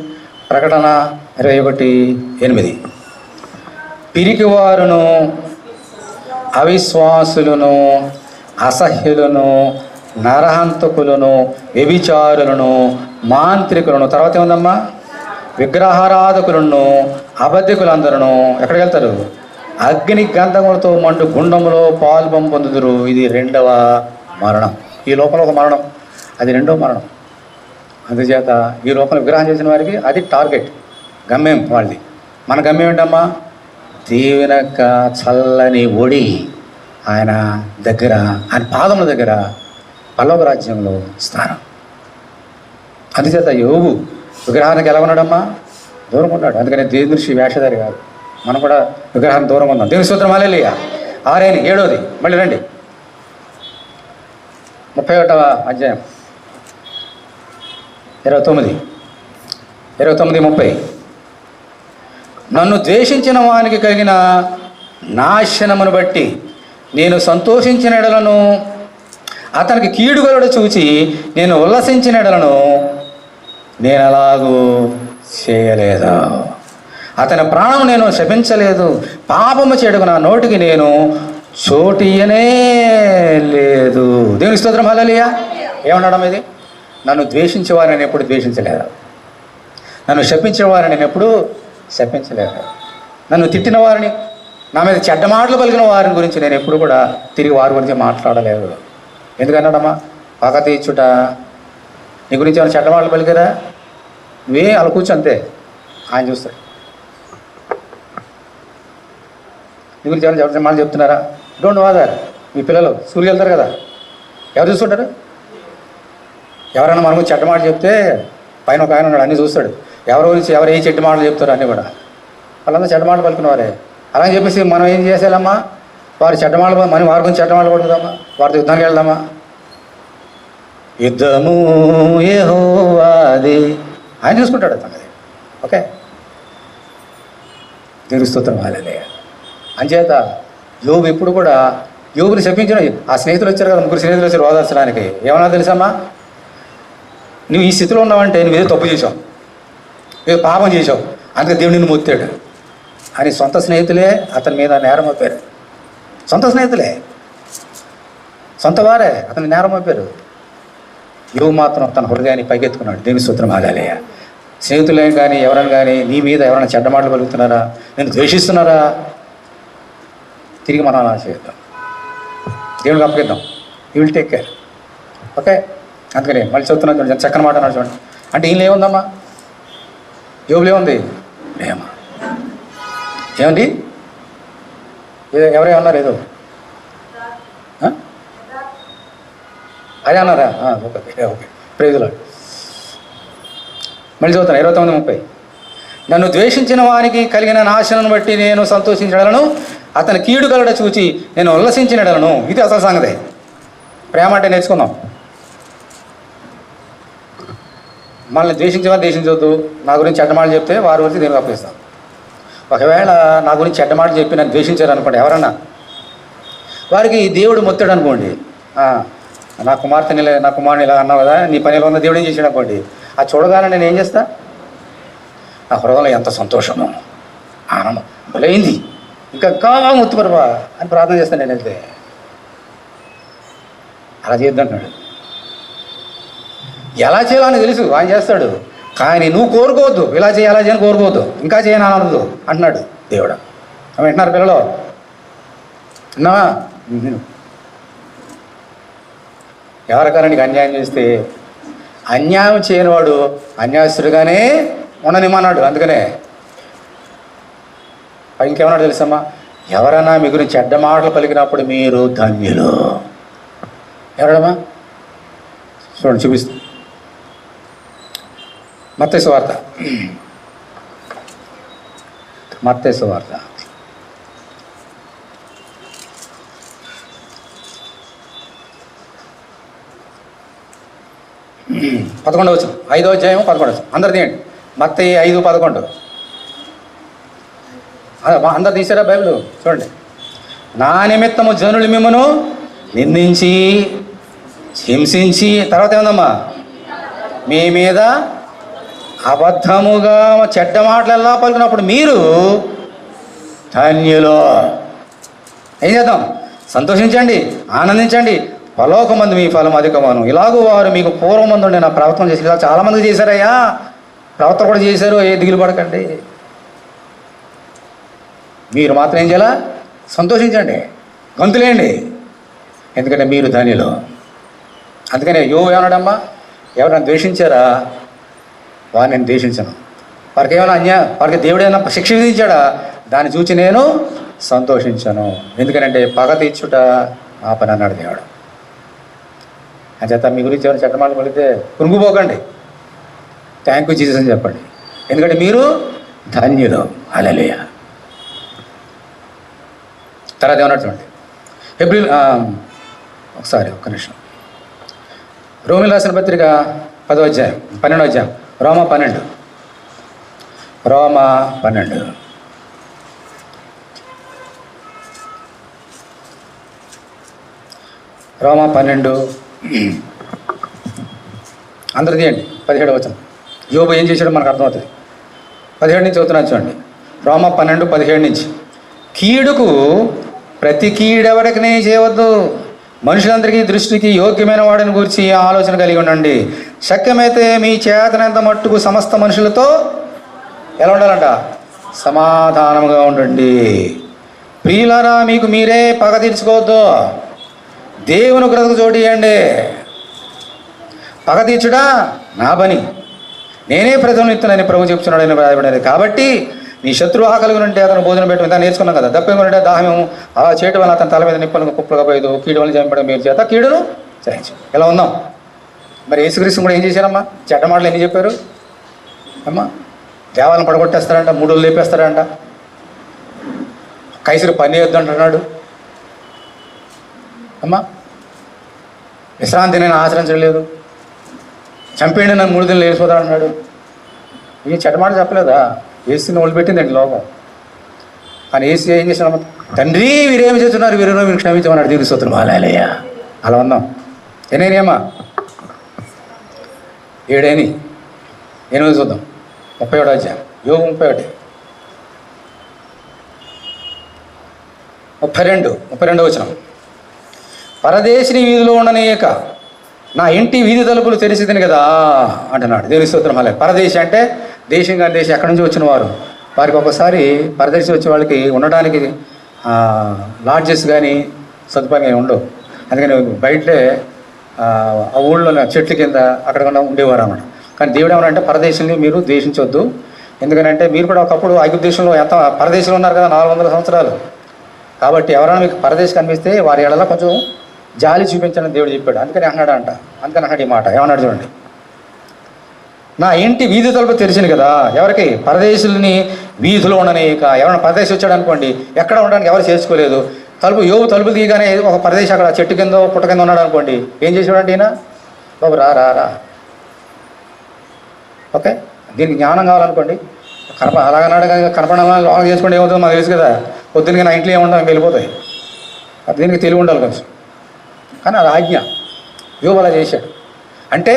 ప్రకటన 21:8. పిరికి వారును అవిశ్వాసులను అసహ్యులను నరహంతకులను వ్యభిచారులను మాంత్రికులను, తర్వాత ఏముందమ్మా, విగ్రహారాధకులను అబద్ధికులందరూ ఎక్కడికి వెళ్తారు? అగ్ని గంధములతో మండు గుండములో పాల్పం పొందుదురు. ఇది 2వ మరణం. ఈ లోపల ఒక మరణం, అది 2వ మరణం. అందుచేత ఈ లోపల విగ్రహం చేసిన వారికి అది టార్గెట్, గమ్యం వాళ్ళది. మన గమ్యం ఏంటమ్మా? దేవుని యొక్క చల్లని ఒడి ఆయన దగ్గర, ఆయన పాదముల దగ్గర పల్లవ రాజ్యంలో స్థానం. అందుచేత యోగు విగ్రహానికి ఎలా ఉన్నాడమ్మా? దూరం ఉన్నాడు. అందుకని దేవుని దృష్టి వేషధారి కాదు. మనం కూడా విగ్రహానికి దూరం ఉన్నాం. దేవుని స్తోత్రం, హల్లెలూయా. 7వ మళ్ళీ రండి. 31వ అధ్యాయం 29, 30. నన్ను ద్వేషించిన వానికి కలిగిన నాశనమును బట్టి నేను సంతోషించిన ఎడలను, అతనికి కీడుగలడు చూచి నేను ఉల్లసించిన ఎడలను నేను అలాగూ చేయలేదు. అతని ప్రాణం నేను శపించలేదు, పాపము చేయడకు నా నోటికి నేను చోటియనే లేదు. దేవుని స్తోత్రం, హల్లెలూయా. ఏమన్నాడమ్మ ఇది? నన్ను ద్వేషించే వారిని నేను ఎప్పుడు ద్వేషించలేదు, నన్ను శపించిన వారిని నేను ఎప్పుడు శపించలేదు, నన్ను తిట్టిన వారిని, నా మీద చెడ్డ మాటలు పలికిన వారిని గురించి నేను ఎప్పుడు కూడా తిరిగి వారి గురించి మాట్లాడలేదు. ఎందుకన్నాడమ్మా? పగ తీర్చుట. నీ గురించి ఏమైనా చెడ్డ మాటలు పలికారా? నువ్వే అలా కూర్చో, అంతే, ఆయన చూస్తాడు. నీ గురించి ఏమైనా చెడ్డ మాటలు చెప్తున్నారా? Don't bother. మీ పిల్లలు స్కూల్కి వెళ్తారు కదా, ఎవరు చూస్తుంటారు? ఎవరైనా మన గురించి చెడ్డ మాటలు చెప్తే పైన ఒక ఆయన ఉన్నాడు, అన్నీ చూస్తాడు. ఎవరి గురించి ఎవరు ఏ చెడ్డ మాటలు చెప్తారు అన్నీ కూడా. వాళ్ళంతా చెడ్డ మాటలు పలుకున్నవారే. అలా చెప్పేసి మనం ఏం చేసేయాలమ్మా? వారు చెడ్డ మాటలు, మనం వారి గురించి చెడ్డ మాటలు పడుతుందమ్మా, వారితో యుద్ధానికి వెళ్దామా? యుద్ధము యెహోవాదే. ఆయన చూసుకుంటాడు సంగతి. ఓకే, దేవుని స్తోత్రం. హల్లెలూయా. అంచేత యోబు ఎప్పుడు కూడా యోబుని శపించిన ఆ స్నేహితులు వచ్చారు కదా, ముగ్గురు స్నేహితులు వచ్చారు ఓదార్చడానికి. ఏమన్నా తెలుసమ్మా, నువ్వు ఈ స్థితిలో ఉన్నావంటే నువ్వు ఏదో తప్పు చేసావు, ఏదో పాపం చేసావు, అందుకే దేవుడు నిన్ను మొత్తాడు అని సొంత స్నేహితులే అతని మీద నేరం మోపారు. సొంత స్నేహితులే, సొంత వారే అతని నేరం మోపారు. యోబు మాత్రం తన హృదయాన్ని పైకెత్తుకున్నాడు. దేవుని స్తోత్రం. హల్లెలూయా. స్నేహితులే కానీ ఎవరైనా కానీ నీ మీద ఎవరైనా చెడ్డ మాటలు కలుగుతున్నారా, నేను ద్వేషిస్తున్నారా, తిరిగి మనం అలా చేద్దాం, దేవుడికి అప్పగిద్దాం. You will take care. Okay, అందుకని మళ్ళీ చెప్తున్నాను చూడండి, చక్కని మాట అన్నాడు చూడండి. అంటే ఈయన ఏముందమ్మా, యోబులో ఏముంది? ప్రేమ. ఏమండి, ఎవరే అన్నారు? ఏదో అదే అన్నారా? ఓకే ఓకే, ప్రైజులా. మళ్ళీ చదువుతాను 29:30. నన్ను ద్వేషించిన వారికి కలిగిన నాశనం బట్టి నేను సంతోషించడలను, అతని కీడు కలడ చూచి నేను ఉల్లసించినడలను. ఇది అసలు సంగతి. ప్రేమ అంటే నేర్చుకుందాం. మనల్ని ద్వేషించేవారు ద్వేషించవద్దు. నా గురించి చెడ్డమాటలు చెప్తే వారి వరకు నేను అప్పగిస్తాను. ఒకవేళ నా గురించి చెడ్డమాట చెప్పి నన్ను ద్వేషించారు అనుకోండి ఎవరన్నా, వారికి దేవుడు మొత్తాడు అనుకోండి. నా కుమారుని ఇలా అన్నావు కదా, నీ పనిలో ఉన్న దేవుడు ఏం చేశాడు అనుకోండి. ఆ చూడగానే నేను ఏం చేస్తా, నా హృదయంలో ఎంత సంతోషము, ఆనందం, బలైంది, ఇంకా కావా ముత్తుపరవా అని ప్రార్థన చేస్తాను నేను. వెళ్తే అలా చేద్దంటున్నాడు. ఎలా చేయాలని తెలుసు, ఆయన చేస్తాడు. కానీ నువ్వు కోరుకోవద్దు, ఇలా చేయి అలా చేయని కోరుకోవద్దు, ఇంకా చేయని అనవద్దు అంటున్నాడు దేవుడు. వింటున్నారు పిల్లలు? విన్నావా? ఎవరికైనా నీకు అన్యాయం చేస్తే అన్యాయం చేయని వాడు అన్యాయస్తుడుగానే ఉండనిమ్మన్నాడు. అందుకనే ఇంకేమన్నాడు తెలుసమ్మా, ఎవరైనా మీ గురించి చెడ్డ మాటలు పలికినప్పుడు మీరు ధన్యులు. ఎవరమ్మా? చూడండి, చూపిస్తా. మత్తయి సువార్త, మత్తయి సువార్త 11వ వచనం, 5వ అధ్యాయం 11వ వచనం. అందరు తీయండి. మత్తయి 5:11. అందరు తీసారా బైబిల్? చూడండి. నా నిమిత్తము జనులు మిమ్మను నిందించి హింసించి, తర్వాత ఏముందమ్మా, మీ మీద అబద్ధముగా చెడ్డ మాటలెల్లా పలికినప్పుడు మీరు ధన్యులు. ఏం చేద్దాం? సంతోషించండి, ఆనందించండి, పరలోకమందు మీ ఫలం అధికమాను. ఇలాగూ వారు మీకు పూర్వమందు నా ప్రవర్తన చేసి, ఇలా చాలామంది చేశారయ్యా, ప్రవర్తన కూడా చేశారు, ఏ దిగులు పడకండి. మీరు మాత్రం ఏం చేయాలా? సంతోషించండి, గంతులేండి, ఎందుకంటే మీరు ధన్యులు. అందుకనే యోబు ఏమన్నాడమ్మా, ఎవరైనా ద్వేషించారా, వారిని నేను ద్వేషించను. వారికి ఏమైనా వారికి దేవుడు ఏమైనా శిక్ష విధించాడా, దాన్ని చూచి నేను సంతోషించను. ఎందుకంటే పగ తీర్చుట ఆ పని అన్నాడు దేవుడు. అంచేత మీ గురించి ఎవరైనా చెడ్డమాటలు పలికితే కురుంగిపోకండి, థ్యాంక్ యూ జీసస్ అని చెప్పండి, ఎందుకంటే మీరు ధన్యులు. హల్లెలూయా. తర్వాత ఏమన్నా చూడండి, ఏప్రిల్ ఒక్క నిమిషం. రోమిల్ రాసిన పత్రిక 10వ అధ్యాయం 12వ అధ్యాయం, రోమా 12 అందరు తీయండి. 17వ వచనం. యోబు ఏం చేశాడో మనకు అర్థమవుతుంది. 17 నుంచి చదువుతున్నాను చూడండి. రోమా 12:17 నుంచి. కీడుకు ప్రతి కీడెవరికనే చేయవద్దు, మనుషులందరికీ దృష్టికి యోగ్యమైన వాడిని గురించి ఆలోచన కలిగి ఉండండి. శక్యమైతే మీ చేతనంత మట్టుకు సమస్త మనుషులతో ఎలా ఉండాలంట? సమాధానముగా ఉండండి. ప్రియులారా, మీకు మీరే పగ తీర్చుకోవద్దు, దేవుని ఉగ్రతకు చోటు ఇవ్వండి. పగ తీర్చుడా నా పని, నేనే ప్రజలను ఇస్తున్నానని ప్రభు చెప్తున్నాడని రాయబడినది. కాబట్టి నీ శత్రువు ఆకలి ఉంటే అతను భోజనం పెట్టడం దాన్ని నేర్చుకున్నాం కదా. దప్పేమో దాహమేమో అలా చేయడం వల్ల అతని తల మీద నిప్పులను కుప్పలుగా పోయేదు, కీడు వల్ల చంపడం మీరు చేత కీడును సహించు. ఎలా ఉందాం? మరి యేసుక్రీస్తు కూడా ఏం చేశారమ్మా? చెడ్డ మాటలు ఎన్ని చెప్పారు అమ్మా? దేవాలను పడగొట్టేస్తారంట, 3 రోజులు లేపేస్తారంట, కైసరు పని వేయొద్దు అంటున్నాడు అమ్మా, విశ్రాంతి నేను ఆచరించడం లేదు, చంపేయండి నన్ను 3 దినాలు లేచిపోతా అన్నాడు. ఈ చెడ్డమాట చెప్పలేదా? ఏసుని వదిలిపెట్టిందండి లోకం. కానీ ఏసు ఏం చేసినా, తండ్రి వీరేమి చేస్తున్నారు, వీరేమో మీరు క్షమించమన్నాడు. దేవుని స్తోత్రం. హల్లెలూయా. అలా ఉన్నాం. ఎన్నేనేమా 7 8 చూద్దాం. 31 అధ్యాయం యోబు 31 32 వచనం. పరదేశిని వీధిలో ఉండనీయక నా ఇంటి వీధి తలుపులు తెరిచితిని కదా అంటున్నాడు. దేవుని స్తోత్రం. హల్లెలూయా. పరదేశి అంటే దేశం కానీ దేశం ఎక్కడి నుంచి వచ్చిన వారు. వారికి ఒకసారి పరదేశి వచ్చే వాళ్ళకి ఉండడానికి లాడ్జెస్ కానీ సదుపాయం కానీ ఉండవు. అందుకని బయటే ఆ ఊళ్ళో చెట్ల కింద అక్కడ ఉండేవారు అన్నమాట. కానీ దేవుడు ఏమనంటే పరదేశుల్ని మీరు ద్వేషించొద్దు. ఎందుకంటే మీరు కూడా ఒకప్పుడు ఐగుప్తు దేశంలో ఎంత పరదేశంలో ఉన్నారు కదా 400 సంవత్సరాలు. కాబట్టి ఎవరైనా మీకు పరదేశం కనిపిస్తే వారి ఎడలా కొంచెం జాలి చూపించాలని దేవుడు చెప్పాడు. అందుకని అన్నాడు ఈ మాట. ఏమన్నాడు చూడండి. నా ఇంటి వీధి తలుపు తెరిచింది కదా. ఎవరికి? పరదేశుల్ని వీధిలో ఉండనీయక. ఎవరైనా పరదేశం వచ్చాడు అనుకోండి, ఎక్కడ ఉండడానికి ఎవరు చేసుకోలేదు. యోబు తలుపు తీయగానే ఒక పరదేశం అక్కడ చెట్టు కింద పుట్ట కింద ఉన్నాడు అనుకోండి, ఏం చేసాడంటే ఈయన, బాబు రా ఓకే, దీనికి జ్ఞానం కావాలనుకోండి, అలాగన్నాడు కానీ కనపడాలని లోన చేసుకోండి, ఏమవుతుందో మాకు తెలుసు కదా. పొద్దున్నకి నా ఇంట్లో ఏముండవు వెళ్ళిపోతాయి. దీనికి తెలివి ఉండాలి కొంచెం. కానీ అది ఆజ్ఞ. యోబు అలా చేశాడు. అంటే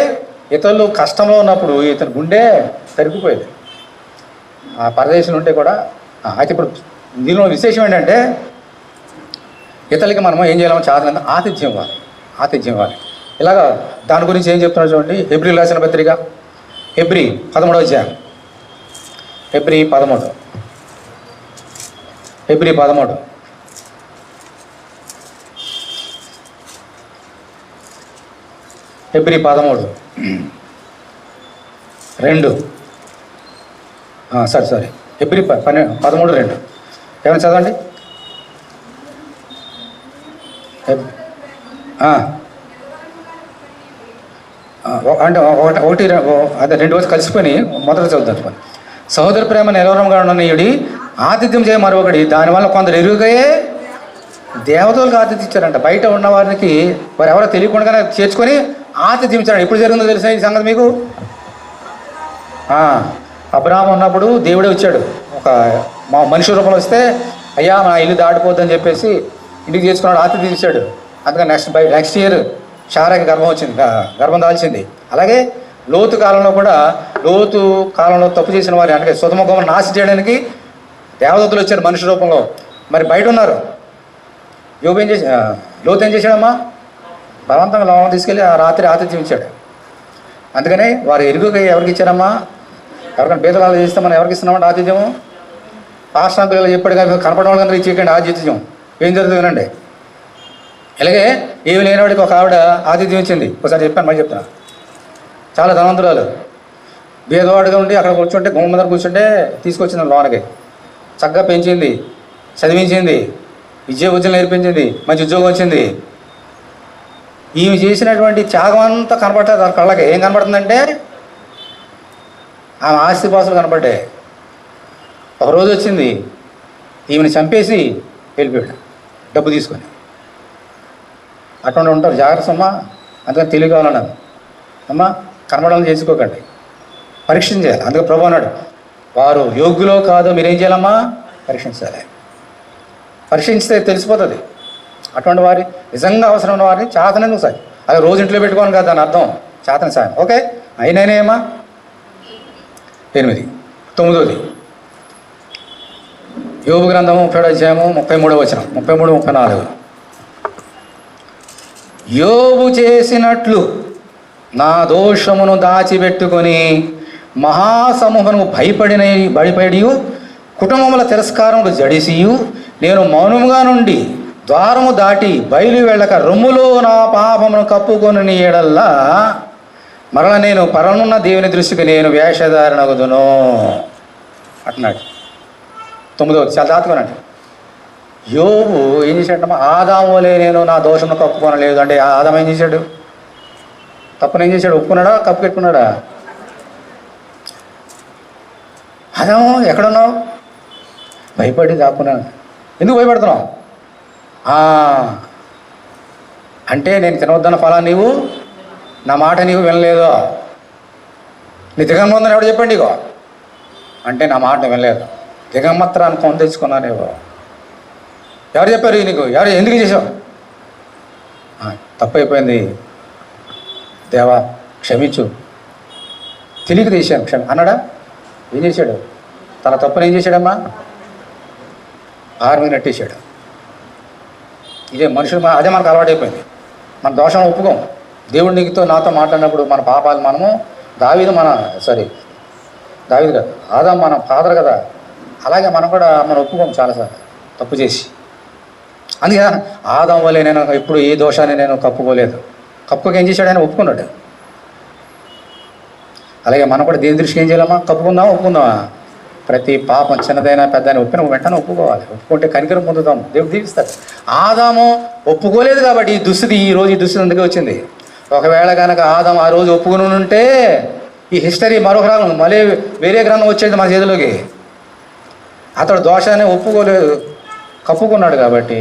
ఇతరులు కష్టంలో ఉన్నప్పుడు ఇతని గుండె తరిగిపోయేది. ఆ పరదేశంలో ఉంటే కూడా. అయితే ఇప్పుడు దీనిలో విశేషం ఏంటంటే ఇతరులకి మనం ఏం చేయాలో చాలా ఆతిథ్యం ఇవ్వాలి. ఇలాగా దాని గురించి ఏం చెప్తున్నాడు చూడండి. హెబ్రీ రాసిన పత్రిక హెబ్రీ 13వ అధ్యాయం. హెబ్రీ 13 హెబ్రీ 13 2 సారీ హెబ్రీ 13:2 ఏమైనా చదవండి. అంటే ఒకటి అదే 2 రోజులు కలిసిపోయి మొదట చదువుతాను. సహోదర ప్రేమ నిలవరంగా ఉండనీయుడి, ఆతిథ్యం చేయ మరొకటి. దానివల్ల కొందరు ఎరుగయే దేవతలకు ఆతిథ్యం ఇచ్చారంట. బయట ఉన్న వారికి వారు ఎవరో తెలియకుండానే చేర్చుకొని ఆతిథ్యం ఇచ్చాడు. ఎప్పుడు జరిగిందో తెలుసా ఈ సంగతి మీకు? అబ్రహాము ఉన్నప్పుడు దేవుడే వచ్చాడు. ఒక మనిషి రూపంలో వస్తే, అయ్యా నా ఇల్లు దాటిపోద్దని చెప్పేసి ఇంటికి చేసుకున్నాడు, ఆతిథ్యం ఇచ్చాడు. అందుకని నెక్స్ట్ ఇయర్ శారాకి గర్భం దాల్చింది. అలాగే లోతు కాలంలో తప్పు చేసిన వారి అంటే సొదొమ గొమొర్రా నాశనం చేయడానికి దేవదూతలు వచ్చారు మనిషి రూపంలో. మరి బయట ఉన్నారు. లోతు ఏం చేశాడమ్మా? బలవంతంగా లోపల తీసుకెళ్ళి ఆ రాత్రి ఆతిథ్యం ఇచ్చాడు. అందుకనే వారు ఎరుగుగా ఎవరికి ఇచ్చారమ్మా? ఎవరికైనా బేదలాలు చేస్తే మనం ఎవరికి ఇస్తున్నామంటే ఆతిథ్యము? పాస్టర్ ఇలా చెప్పాడు కానీ కనపడడం వాళ్ళందరూ ఇచ్చేయకండి ఆతిథ్యం. ఏం జరుగుతుంది వినండి. ఇలాగే ఏమి లేనివాడికి ఒక ఆవిడ ఆతిథ్యం ఇచ్చింది. ఒకసారి చెప్పాను, మళ్ళీ చెప్తాను. చాలా ధనవంతురాలు, బేదవాడుగా ఉండి అక్కడ కూర్చుంటే గుమ్మ ముందర కూర్చుంటే తీసుకొచ్చింది లోనకి. చక్కగా పెంచింది, చదివించింది, విద్య నేర్పించింది, మంచి ఉద్యోగం వచ్చింది. ఈమె చేసినటువంటి త్యాగం అంతా కనపడుతుంది దాని కళ్ళకి. ఏం కనపడుతుందంటే ఆమె ఆస్తిపాస్తులు కనపడ్డాయి. ఒకరోజు వచ్చింది, ఈమెను చంపేసి వెళ్ళిపోయాడు డబ్బు తీసుకొని. అటువంటి ఉంటారు, జాగ్రత్త అమ్మా. అందుకని తెలివి కావాలన్నాను. అమ్మా కనపడాలని చేసుకోకండి, పరీక్షణ చేయాలి. అందుకే ప్రభు అన్నాడు, వారు యోగ్యులో కాదో మీరేం చేయాలమ్మా? పరీక్షించాలి. పరీక్షించితే తెలిసిపోతుంది. అటువంటి వారి నిజంగా అవసరం ఉన్న వారిని చాతనే సాయం. అది రోజు ఇంట్లో పెట్టుకోను కదా దాని అర్థం, చాతన సాయం. ఓకే, అయినానేమా 8 9 యోబు గ్రంథము 37వ అధ్యాయము 33వ వచనం 33 34. యోబు చేసినట్లు నా దోషమును దాచిపెట్టుకొని మహాసమూహము భయపడి కుటుంబముల తిరస్కారములు జడిసియు నేను మౌనముగా నుండి ద్వారము దాటి బయలు వెళ్ళక రొమ్ములో నా పాపమును కప్పుకొని ఎడల్లా మరల నేను పరనున్న దేవుని దృష్టికి నేను వేషధారణగుదును అంటున్నాడు. 9వ చాలా దాతుకోనండి. యోబు ఏం చేశాడమ్మా? ఆదాములే నేను నా దోషమును కప్పుకోనలేదు అంటే ఆదాము ఏం చేశాడు? తప్పును ఏం చేశాడు? ఒప్పుకున్నాడా? కప్పు పెట్టుకున్నాడా? ఆదాము ఎక్కడున్నావు? భయపడి దాక్కున్నాను. ఎందుకు భయపడుతున్నావు? అంటే నేను తినవద్దన్న ఫలాన్ని నీవు, నా మాట నీవు వినలేదో. నీ దిగంబరం ఉందని ఎవడు చెప్పండి ఇగో అంటే నా మాట వినలేదు. దిగంబత్రాన్ని కొని తెచ్చుకున్నానేవో. ఎవరు చెప్పారు నీకు? ఎవరు ఎందుకు చేసావు? తప్పైపోయింది దేవా క్షమించు, తెలియక తీశాను అన్నాడా? ఏం చేశాడు? తన తప్పును ఏం చేశాడమ్మా? ఆరు మీద నెట్టేశాడు. ఇదే మనుషులు, అదే మనకు అలవాటైపోయింది. మన దోషం ఒప్పుకోం. దేవుడు నీకుతో నాతో మాట్లాడినప్పుడు మన పాపాలు మనము దావీదు కాదు, ఆదాం మన ఫాదర్ కదా, అలాగే మనం కూడా మనం ఒప్పుకోం చాలాసార్లు తప్పు చేసి. అందుకే ఆదాం వల్లే నేను ఎప్పుడు ఏ దోషాన్ని నేను కప్పుకోలేదు. కప్పుకోక ఏం చేశాడు? ఆయన ఒప్పుకున్నాడు. అలాగే మనం కూడా దేని దృష్టికి ఏం చేయాలమ్మా? కప్పుకుందామా ఒప్పుకుందామా? ప్రతి పాపం చిన్నదైనా పెద్దైనా వెంటనే ఒప్పుకోవాలి. ఒప్పుకుంటే కనికరం పొందుతాం, దేవుడు దీవిస్తాడు. ఆదాము ఒప్పుకోలేదు కాబట్టి ఈ దుస్థితి అందుకే వచ్చింది. ఒకవేళ కనుక ఆదాము ఆ రోజు ఒప్పుకుని ఉంటే ఈ హిస్టరీ మరొక రాగం మళ్ళీ వేరే గ్రంథం వచ్చేది మన చేతిలోకి. అతడు దోషాన్ని ఒప్పుకోలేదు, కప్పుకున్నాడు కాబట్టి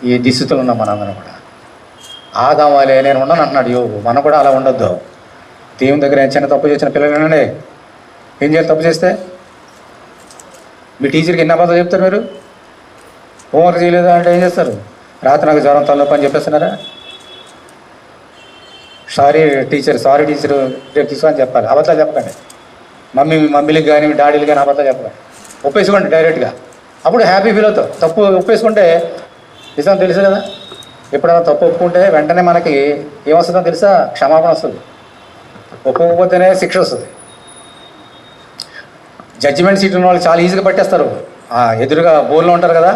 ఈ దిస్థితులు ఉన్నాం మనందరం కూడా. ఆదాము వలే నేను ఉన్నాను అంటున్నాడు యోగు. మనం కూడా అలా ఉండొద్దు. దేవుని దగ్గర చిన్న తప్పు చేసిన పిల్లలేనండి ఏం చేయాలి? తప్పు చేస్తే మీ టీచర్కి ఎన్ని అబద్ధాలు చెప్తారు? మీరు హోంవర్క్ చేయలేదా అంటే ఏం చేస్తారు? రాత్రి నాకు జ్వరం తలనొప్పి అని చెప్పేస్తున్నారా? సారీ టీచర్ రేపు తీసుకొని చెప్పాలి. అబద్ధాలు చెప్పకండి. మమ్మీలకి కానీ డాడీలు కానీ అబద్ధాలు చెప్పకండి. ఒప్పేసుకోండి డైరెక్ట్గా. అప్పుడు హ్యాపీ ఫీల్ అవుతావు. తప్పు ఒప్పేసుకుంటే నిజం తెలుసు కదా. ఎప్పుడైనా తప్పు ఒప్పుకుంటే వెంటనే మనకి ఏమొస్తుందో తెలుసా? క్షమాపణ వస్తుంది. ఒప్పుకోకపోతేనే శిక్ష వస్తుంది. జడ్జిమెంట్ సీట్ ఉన్న వాళ్ళు చాలా ఈజీగా పట్టేస్తారు. ఎదురుగా బోర్లో ఉంటారు కదా,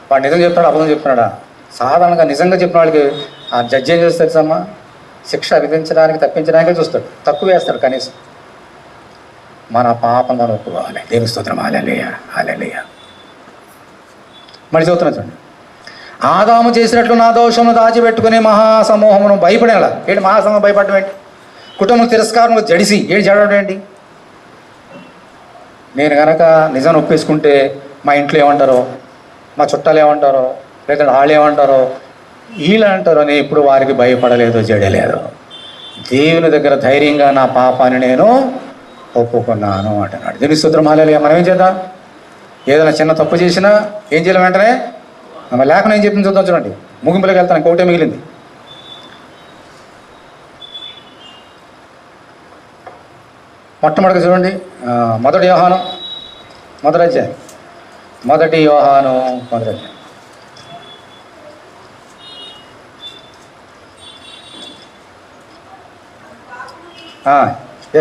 వాడు నిజం చెప్తున్నాడు అబద్ధం చెప్తున్నాడా? సాధారణంగా నిజంగా చెప్పిన వాళ్ళకి ఆ జడ్జి ఏం చేస్తారు తెలుసమ్మా? శిక్ష విధించడానికి తప్పించడానికే చూస్తాడు, తక్కువ వేస్తాడు కనీసం. మన పాపం మనం ఒప్పుకోవాలి. దేవుని స్తోత్రం. హల్లెలూయా హల్లెలూయా. మళ్ళీ చదువుతున్నా చూడండి. ఆదాము చేసినట్లు నా దోషమును దాచిపెట్టుకుని మహాసమూహమును భయపడేలా. ఏంటి మహాసమూహం భయపడడం ఏంటి? కుటుంబం తిరస్కారం జడిసి జడడం ఏంటి? నేను కనుక నిజం ఒప్పేసుకుంటే మా ఇంట్లో ఏమంటారో, మా చుట్టాలు ఏమంటారో, లేదంటే వాళ్ళు ఏమంటారో, వీళ్ళు అంటారో, నేను ఇప్పుడు వారికి భయపడలేదు, జడలేదు. దేవుని దగ్గర ధైర్యంగా నా పాపాన్ని నేను ఒప్పుకున్నాను అంటున్నాడు. దేవుని స్తోత్రం. హల్లెలూయా. మనం ఏం చేద్దాం? ఏదైనా చిన్న తప్పు చేసినా ఏం చేయాలి? వెంటనే లేఖనం ఏం చెప్పింది చూద్దాం చూడండి. ముగింపులోకి వెళ్తాను, ఇంకోటే మిగిలింది. మొట్టమొదటిగా చూడండి, మొదటి యోహాను మొదటి అధ్యాయం.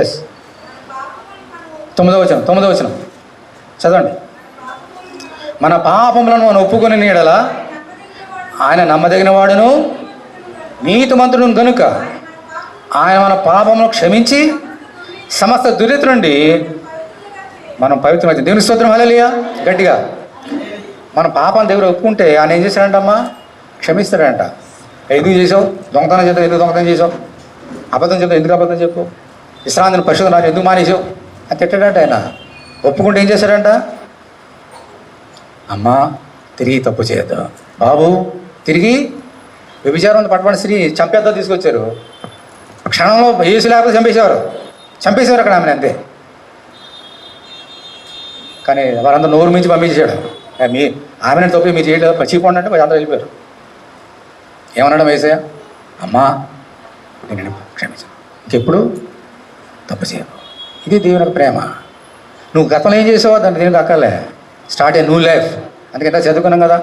ఎస్ 9వ వచనం చదవండి. మన పాపములను మనం ఒప్పుకొని నీడల ఆయన నమ్మదగిన వాడును నీతిమంతుడు గనుక ఆయన మన పాపమును క్షమించి సమస్త దుర్నీతి నుండి మనం పవిత్రమైతే. దేవుని స్తోత్రం. హల్లెలూయా. గట్టిగా మన పాపం దగ్గర ఒప్పుకుంటే ఆయన ఏం చేశాడంటమ్మా? క్షమిస్తాడంట. ఎందుకు చేసావు? దొంగతనం చేద్దాం, ఎందుకు దొంగతనం చేసావు? అబద్ధం చెప్తావు, ఎందుకు అబద్ధం చెప్పు? విశ్రాంతిని పరిశుద్ధం రాజు ఎందుకు మానేసావు అని తిట్టాడంట ఆయన. ఒప్పుకుంటే ఏం చేశాడంట? అమ్మా తిరిగి తప్పు చేయొద్దు బాబు, తిరిగి వ్యభిచారం పట్టబడిన స్త్రీ చంపేద్దా తీసుకొచ్చారు. క్షణంలో ఏసు లేకపోతే చంపేసేవారు అక్కడ ఆమెను, అంతే. కానీ వారందరూ నోరు మించి పంపించేశాడు. ఆమెను తప్పి మీరు చేయలేదు, పచ్చిపోండి అంటే అందరూ వెళ్ళిపోయారు. ఏమన్నాడు యేసయ్య? అమ్మా నేను క్షమించాను, ఇంకెప్పుడు తప్పు చేయను. ఇది దేవుని ప్రేమ. నువ్వు గతంలో ఏం చేసావో దాన్ని దేవునికి అక్కర్లే. Start a new life. అందుకంటే చదువుకున్నాం కదా,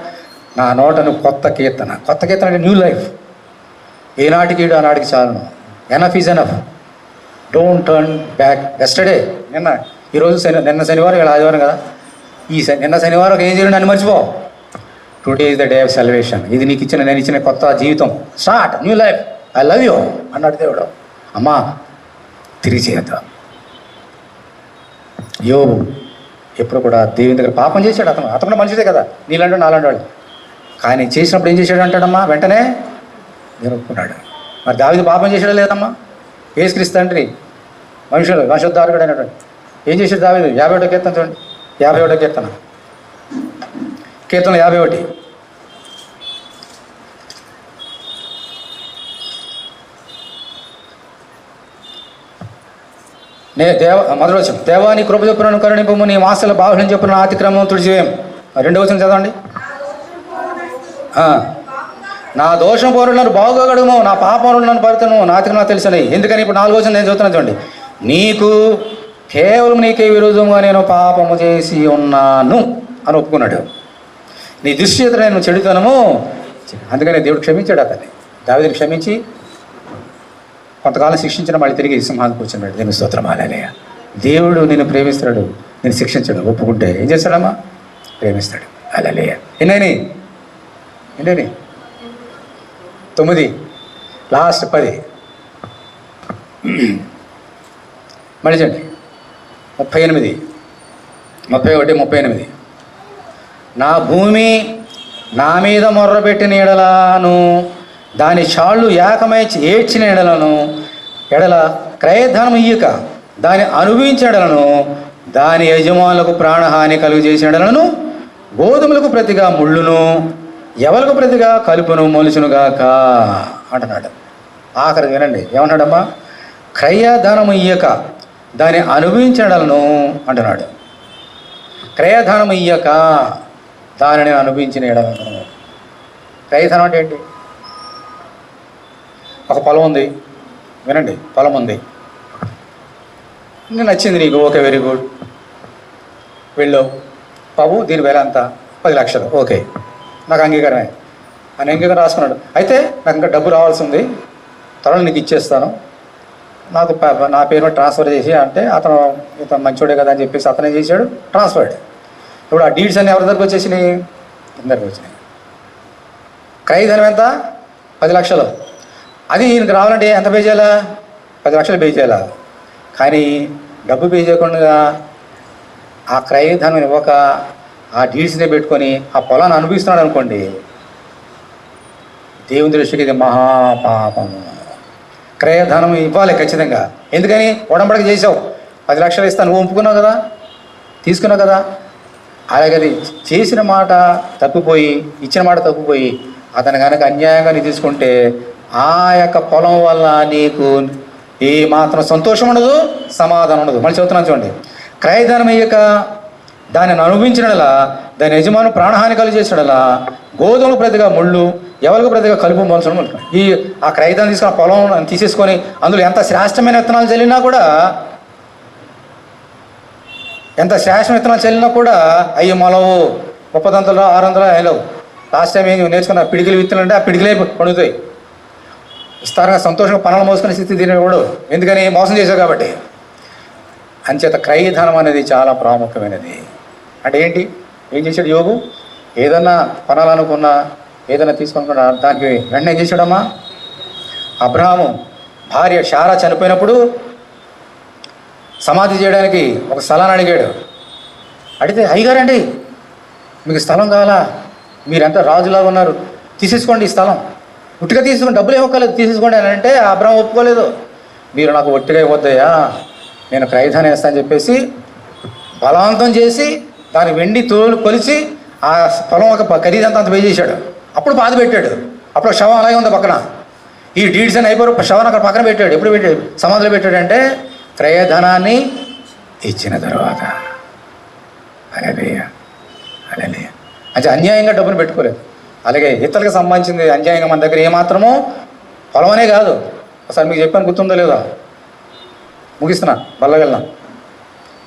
నా నోట నువ్వు కొత్త కీర్తన అంటే న్యూ లైఫ్. ఏనాటికి ఆనాటికి చాలును. Enough is enough. Don't turn back. Yesterday ఈరోజు నిన్న శనివారం, ఇలా ఆదివారం కదా. నిన్న శనివారం ఏం చేయాలి నన్ను మర్చిపో. Today is the day of సెల్వేషన్. ఇది నేను ఇచ్చిన కొత్త జీవితం. Start new life. I love you అన్నాడు దేవుడు. అమ్మా తిరిగి చేద్దాం. యోబు ఎప్పుడు కూడా దేవుని దగ్గర పాపం చేశాడు. అతను కూడా మనిషిదే కదా, నీలాంటి నాలాంటి వాడు. కానీ చేసినప్పుడు ఏం చేశాడు అంటాడమ్మా? వెంటనే నేను ఒప్పుకున్నాడు. మరి దావీదు పాపం చేశాడా లేదమ్మా? యేసుక్రీస్తు తండ్రి మనుషులు వంశోద్ధారకుడు అయినటువంటి ఏం చేశాడు దావీదు? 51వ కీర్తన చూడండి. 51వ కీర్తన 51. మొదటి వచ్చిన దేవా నీ కృప చొప్పున కరుణింపము, నీ మాసల బాహుళ్యం చొప్పున అతిక్రమం తుడిచివేయం. రెండవ వచనం చదవండి. నా దోషం పౌరులు నన్ను బాగుగా గడుము, నా పాపములు నన్ను పరుతను, నాతికి నాకు తెలిసినవి. ఎందుకని ఇప్పుడు 4వ వచనం నేను చదువుతున్నాను చూడండి. నీకు కేవలం నీకే విరోధంగా నేను పాపము చేసి ఉన్నాను అని ఒప్పుకున్నాడు. నీ దుశ్చేత నేను చెడుతనము, అందుకనే దేవుడు క్షమించాడు అతన్ని. దావీదుని క్షమించి కొంతకాలం శిక్షించిన మళ్ళీ తిరిగి సింహాన్ని కూర్చున్నాడు. నేను స్తోత్రం హల్లెలూయా. దేవుడు నిన్ను ప్రేమిస్తాడు, నేను శిక్షించాడు. ఒప్పుకుంటే ఏం చేస్తాడమ్మా? ప్రేమిస్తాడు. హల్లెలూయా. ఎన్నైనాయి? 9, లాస్ట్ 10 మళ్ళీ చూడండి. 38, 31, 38. నా భూమి నా మీద మొర్రపెట్టిన ఎడలను, దాని చాళ్ళు ఏకమై ఏడ్చిన ఎడల క్రయధనం ఇయ్యక దాన్ని అనుభవించిన ఎడలను, దాని యజమానులకు ప్రాణహాని కలుగు చేసిన ఎడలను, గోధుమలకు ప్రతిగా ముళ్ళును, ఎవలకు ప్రతిగా కలుపును మొలుచునుగాక అంటున్నాడు. ఆఖరి వినండి ఏమన్నాడమ్మా? క్రయధనము ఇయ్యక దాన్ని అనుభవించడలను అంటున్నాడు. క్రయధనము ఇయ్యక దానిని అనుభవించిన ఎడలను. క్రయధనం అంటే ఏంటి? ఒక పొలం ఉంది, వినండి, పొలం ఉంది, నేను నచ్చింది నీకు, ఓకే వెరీ గుడ్, వెళ్ళు బాబు, దీని వేల అంతా 10 లక్షలు, ఓకే నాకు అంగీకారమే అని అంగీకారం రాసుకున్నాడు. అయితే నాకు ఇంకా డబ్బు రావాల్సి ఉంది, త్వరలో నీకు ఇచ్చేస్తాను, నాకు నా పేరు మీద ట్రాన్స్ఫర్ చేసి అంటే ఇతను మంచోడే కదా అని చెప్పేసి అతనే చేశాడు, ట్రాన్స్ఫర్డ్. ఇప్పుడు ఆ డీడ్స్ అన్నీ ఎవరి దగ్గరకు వచ్చేసినాయి? అందరికి వచ్చినాయి. క్రయధనం ఎంత? 10 లక్షలు. అది ఈయనకు రావాలంటే ఎంత పే చేయాలా? 10 లక్షలు పే చేయాలా? కానీ డబ్బు పే చేయకుండా ఆ క్రయధనం ఇవ్వక ఆ డీడ్స్నే పెట్టుకొని ఆ పొలాన్ని అనుభవిస్తున్నాడు అనుకోండి, దేవుని దృష్టికి ఇది మహాపాపము. క్రయధనం ఇవ్వాలి ఖచ్చితంగా. ఎందుకని? ఉడంబడిక చేసావు, 10 లక్షలు ఇస్తాను, నువ్వు ఒప్పుకున్నావు కదా, తీసుకున్నావు కదా. అలాగే అది చేసిన మాట తప్పిపోయి, ఇచ్చిన మాట తప్పిపోయి అతను కనుక అన్యాయంగా నీ తీసుకుంటే ఆ యొక్క పొలం వల్ల నీకు ఏ మాత్రం సంతోషం ఉండదు, సమాధానం ఉండదు. మళ్ళీ చెబుతున్నాను చూడండి. క్రయధనం అయ్యాక దానిని అనుభవించడలా, దాని యజమాను ప్రాణహాని కలుగు చేసడలా, గోధుమలు ప్రతిగా ముళ్ళు, ఎవరికి ప్రతిగా కలుపు మొలచడం. ఆ క్రయధనం తీసుకున్న పొలం తీసేసుకొని అందులో ఎంత శ్రేష్టమైన విత్తనాలు చల్లినా కూడా, ఎంత శ్రేష్టమైన విత్తనాలు చల్లినా కూడా అయ్యి మొలవు, 30 600 వెళ్ళవు. లాస్ట్ టైం ఏం నేర్చుకున్న పిడికిలు విత్తనాలు అంటే ఆ పిడికిలే పండుతాయి. విస్తారంగా సంతోషంగా పనులు మోసుకునే స్థితి తినేవాడు. ఎందుకని? మోసం చేశావు కాబట్టి. అంచేత క్రయధనం అనేది చాలా ప్రాముఖ్యమైనది. అంటే ఏంటి? ఏం చేశాడు యోబు? ఏదన్నా కొనాలనుకున్నా, ఏదైనా తీసుకునుకున్నా దానికి వెంటనే ఏం చేశాడమ్మా? అబ్రహాము భార్య శారా చనిపోయినప్పుడు సమాధి చేయడానికి ఒక స్థలాన్ని అడిగాడు. అడిగితే, అయ్యగారండి మీకు స్థలం కావాలా? మీరెంత రాజులాగా ఉన్నారు, తీసేసుకోండి ఈ స్థలం, ఉట్టిగా తీసుకోండి, డబ్బులు ఇవ్వక్కర్లేదు, తీసేసుకోండి అని అంటే అబ్రహం ఒప్పుకోలేదు. మీరు నాకు ఒట్టిగా ఇవ్వద్దయ్యా, నేను క్రయధనం వేస్తానని చెప్పేసి బలవంతం చేసి దాని వెండి తోలు కొలిచి ఆ పొలం ఒక ఖరీదంతా అంత పే చేశాడు. అప్పుడు బాధ పెట్టాడు. అప్పుడు శవం అలాగే ఉంది పక్కన. ఈ డీడ్స్ అని అయిపోయారు, శవం అక్కడ పక్కన పెట్టాడు. ఎప్పుడు పెట్టాడు? సమాధిలో పెట్టాడంటే క్రయధనాన్ని ఇచ్చిన తర్వాత. హల్లెలూయా, హల్లెలూయా. అంటే అన్యాయంగా డబ్బును పెట్టుకోలేదు. అలాగే ఇతరులకు సంబంధించింది అన్యాయంగా మన దగ్గర ఏమాత్రమో పొలం అనే కాదు. ఒకసారి మీకు చెప్పాను, గుర్తుందో లేదో, ముగిస్తున్నా, బల్లగెళ్ళినా.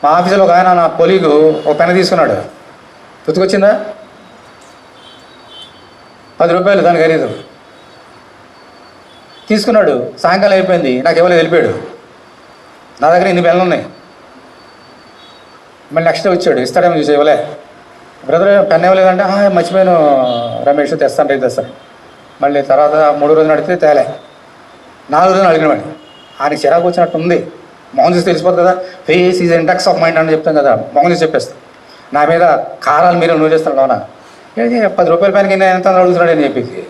మా ఆఫీసులో ఒక ఆయన, నా కొలీగు, ఒక పెన్ తీసుకున్నాడు. గుర్తుకొచ్చిందా? 10 రూపాయలు దాని ఖరీదు. తీసుకున్నాడు, సాయంకాలం అయిపోయింది, నాకు ఎవరో వెళ్ళిపోయాడు. నా దగ్గర ఇన్ని పెన్నులు ఉన్నాయి. మళ్ళీ నెక్స్ట్ వచ్చాడు, ఇస్తాడేమో చూసి ఇవ్వలే. బ్రదర్ పెన్ ఇవ్వలేదంటే, మర్చిపోయాను రమేష్, తెస్తాను రేపు తెస్తాను. మళ్ళీ తర్వాత 3 రోజులు అడిగితే తేలే. 4 రోజులు అడిగిన వాడిని. ఆయనకి చిరాకు వచ్చినట్టు ఉంది. మొహం చూసి తెలిసిపోతుంది కదా, face is index of mind అని చెప్తాం కదా, మొహం చూసి చెప్పేస్తాను. నా మీద కారాలు మీరు నువ్వు చేస్తాను లోనా, 10 రూపాయల పైన ఎంత అడుగుతున్నాడు అని చెప్పేసి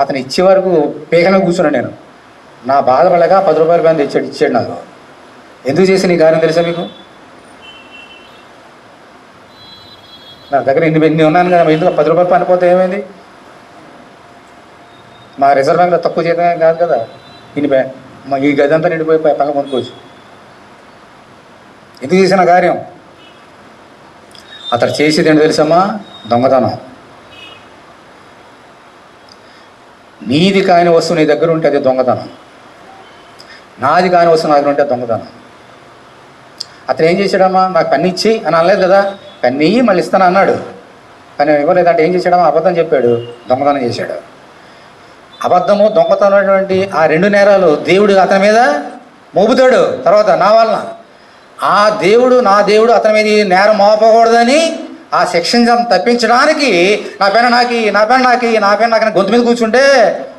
అతను ఇచ్చే వరకు పేకనే కూర్చున్నాను నేను. నా బాధపడగా 10 రూపాయల పైన ఇచ్చాడు నాకు. ఎందుకు చేసి నీ కార్యం తెలుసా మీకు? నా దగ్గర ఇన్ని ఉన్నాను కదా, ఎందుకు 10 రూపాయలు పనిపోతే ఏమైంది? మా రిజర్వ్ బ్యాంక్లో తక్కువ చేయడమే కాదు కదా, ఇన్ని ఈ గది అంతా నిండిపోయి పక్క కొనుక్కోవచ్చు. ఎందుకు చేసిన కార్యం? అతడు చేసేది ఏంటో తెలుసమ్మా? దొంగతనం. నీది కాని వస్తువు నీ దగ్గర ఉంటే అది దొంగతనం, నాది కాని వస్తువు నా దగ్గర ఉంటే దొంగతనం. అతను ఏం చేశాడమ్మా? నాకు పెన్ను ఇచ్చి అని అనలేదు కదా, పెన్ను ఇయ్యి మళ్ళీ ఇస్తాను అన్నాడు. కానీ ఇవ్వలేదంటే ఏం చేశాడమ్మా? అబద్ధం చెప్పాడు, దొంగతనం చేశాడు. అబద్ధము దొంగతనం అనేటువంటి ఆ రెండు నేరాలు దేవుడు అతని మీద మోపుతాడు. తర్వాత నా వలన ఆ దేవుడు, నా దేవుడు అతని మీద నేరం మోపకూడదని ఆ సెక్షన్ తప్పించడానికి నా పైన నాకు గొంతు మీద కూర్చుంటే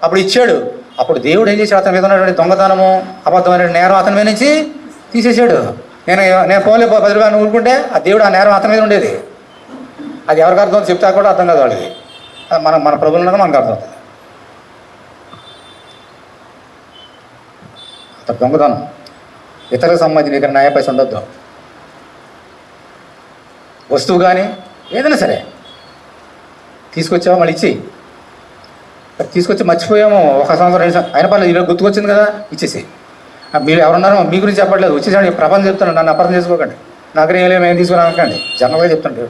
అప్పుడు ఇచ్చాడు. అప్పుడు దేవుడు ఏం చేశాడు? అతని మీద ఉన్నటువంటి దొంగతనము, అబద్ధమైన నేరం అతని మీద నుంచి తీసేసాడు. నేను పోలే 10 రూపాయలు ఊరుకుంటే ఆ దేవుడు ఆ నేరం అతని మీద ఉండేది. అది ఎవరికి అర్థం చెప్తా కూడా అర్థం కాదు వాళ్ళకి. మన ప్రభువులు ఉన్నది మనకు అర్థం అవుతుంది. అతను దొంగతనం, ఇతరులకు సంబంధించిన ఇక్కడ న్యాయ పైస ఉండొద్దు. వస్తువు కానీ ఏదైనా సరే తీసుకొచ్చావా మళ్ళీ ఇచ్చి, తీసుకొచ్చి మర్చిపోయాము 1 సంవత్సరం 2 సంవత్సరం అయిన పర్లేదు, ఈరోజు గుర్తుకొచ్చింది కదా ఇచ్చేసి. మీరు ఎవరున్నారో మీ గురించి చెప్పట్లేదు, వచ్చేసాడు ప్రపంచం చెప్తాను, నన్ను అర్థం చేసుకోకండి, నాకు ఏం తీసుకురాకండి, జనరల్గా చెప్తాను.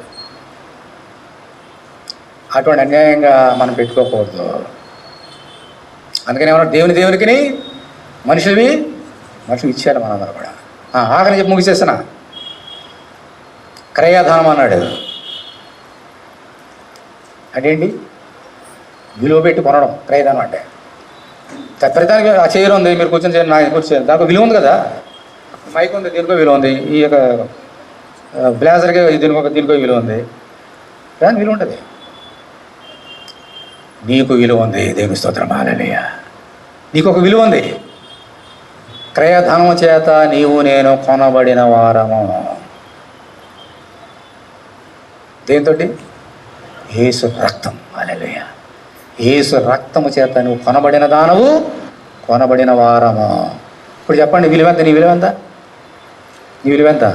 అటువంటి అన్యాయంగా మనం పెట్టుకోకూడదు. అందుకని ఏమన్నా దేవునికి మనుషులు ఇచ్చారు మనందరూ కూడా. ఆఖరి చెప్పి ముగిసేస్తున్నా. క్రయదానం అన్నాడు. అదేంటి? విలువ పెట్టి కొనడం క్రయదానం అంటే. ప్రతిదానికి ఆ చైర్ ఉంది, మీరు కూర్చొని చేయండి, నాకు కూర్చొని దానికి విలువ ఉంది కదా. మైక్ ఉంది, దీనికో విలువ ఉంది. ఈ యొక్క బ్లేజర్కి దీనికో విలువ ఉంది. దానికి విలువ ఉంటుంది. నీకు విలువ ఉంది. దేవుని స్తోత్రం, హల్లెలూయా. నీకు ఒక విలువ ఉంది. క్రయధనము చేత నీవు నేను కొనబడిన వారము. దేనితోటి? యేసు రక్తం. హల్లెలూయా. యేసు రక్తము చేత నువ్వు కొనబడిన దానవు, కొనబడిన వారము. ఇప్పుడు చెప్పండి, విలువెంత? నీ విలువెంత? నీ విలువెంత?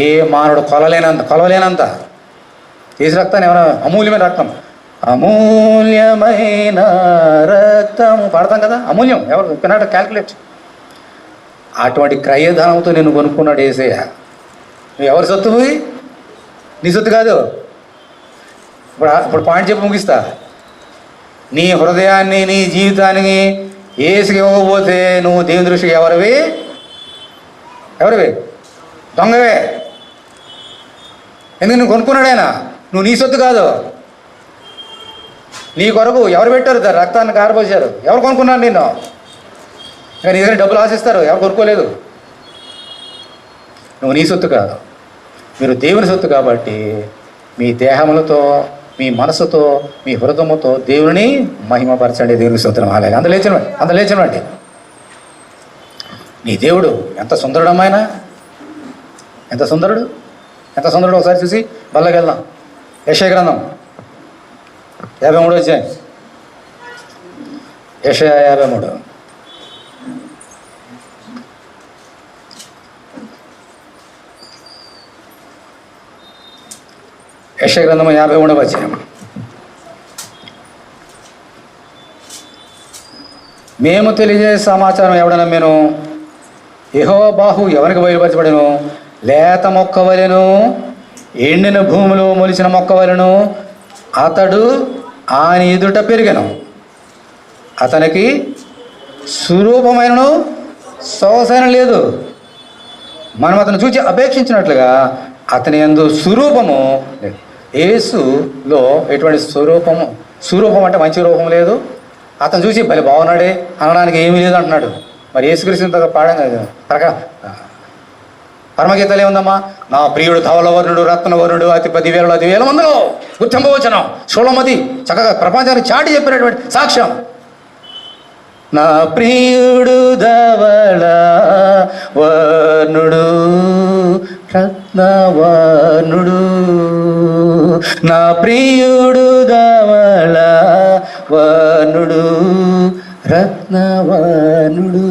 ఏ మానవుడు కొలవలేనంత యేసు రక్తాన్ని ఏమైనా అమూల్యమైన రక్తం, అమూల్యమైన రక్తము పాడతాం కదా. అమూల్యం. ఎవరు కెనాట్ క్యాల్కులేట్. అటువంటి క్రయధనంతో నేను కొనుక్కున్నాడు యేసయ్య. నువ్వు ఎవరి సొత్తు? నీ సొత్తు కాదు. ఇప్పుడు పాయింట్ చెప్పి ముగిస్తా. నీ హృదయాన్ని, నీ జీవితాన్ని యేసుకి ఇవ్వకపోతే నువ్వు దేవుని దృష్టికి ఎవరివి? దొంగవే. ఎందుకు? నువ్వు కొనుక్కున్నాడైనా, నువ్వు నీ సొత్తు కాదు. నీ కొరకు ఎవరు పెట్టారు? రక్తాన్ని కారపోసారు. ఎవరు కొనుక్కున్నారు నిన్ను? నీ దగ్గర డబ్బులు ఆశిస్తారు, ఎవరు కొనుక్కోలేదు. నువ్వు నీ సొత్తు కాదు, మీరు దేవుని సొత్తు. కాబట్టి మీ దేహములతో, మీ మనసుతో, మీ హృదయముతో దేవుని మహిమపరచండి. దేవుని స్తోత్రం, హల్లెలూయా. అంత లేచనండి. నీ దేవుడు ఎంత సుందరుడమ్మాయన, ఎంత సుందరుడు, ఎంత సుందరుడు. ఒకసారి చూసి బల్లకి వెళ్దాం. యెషయా గ్రంథం 53 అధ్యాయం. యెషయా 53. యెషయా గ్రంథం 53వ అధ్యాయం. మేము తెలియజేసే సమాచారం ఎవడన్నా నేను యెహోవా బాహు ఎవరికి బయలుపరచబడెను? లేత మొక్క వలెను, ఎండిన భూమిలో మొలిచిన మొక్క వలెను అతడు ఆయన ఎదుట పెరిగెను. అతనికి స్వరూపమైనను సొగసైన లేదు. మనం అతను చూచి అపేక్షించినట్లుగా అతని యందు స్వరూపము లేదు. యేసులో ఎటువంటి స్వరూపం అంటే మంచి రూపం లేదు. అతను చూసి భలే బాగున్నాడే అనడానికి ఏమీ లేదు అంటున్నాడు. మరి యేసుక్రీస్తు పాడంగా పరమగీతలు ఏముందమ్మా? నా ప్రియుడు ధవలవర్ణుడు, రత్నవర్ణుడు, అతి 10,000 మందిలో గుర్తింపవచనం, షోళమతి, చక్కగా ప్రపంచానికి చాటి చెప్పినటువంటి సాక్ష్యం. నా ప్రియుడు ధవల వర్ణుడు, రత్నవర్ణుడు, నా ప్రియుడు ధవల వర్ణుడు, రత్నవర్ణుడు,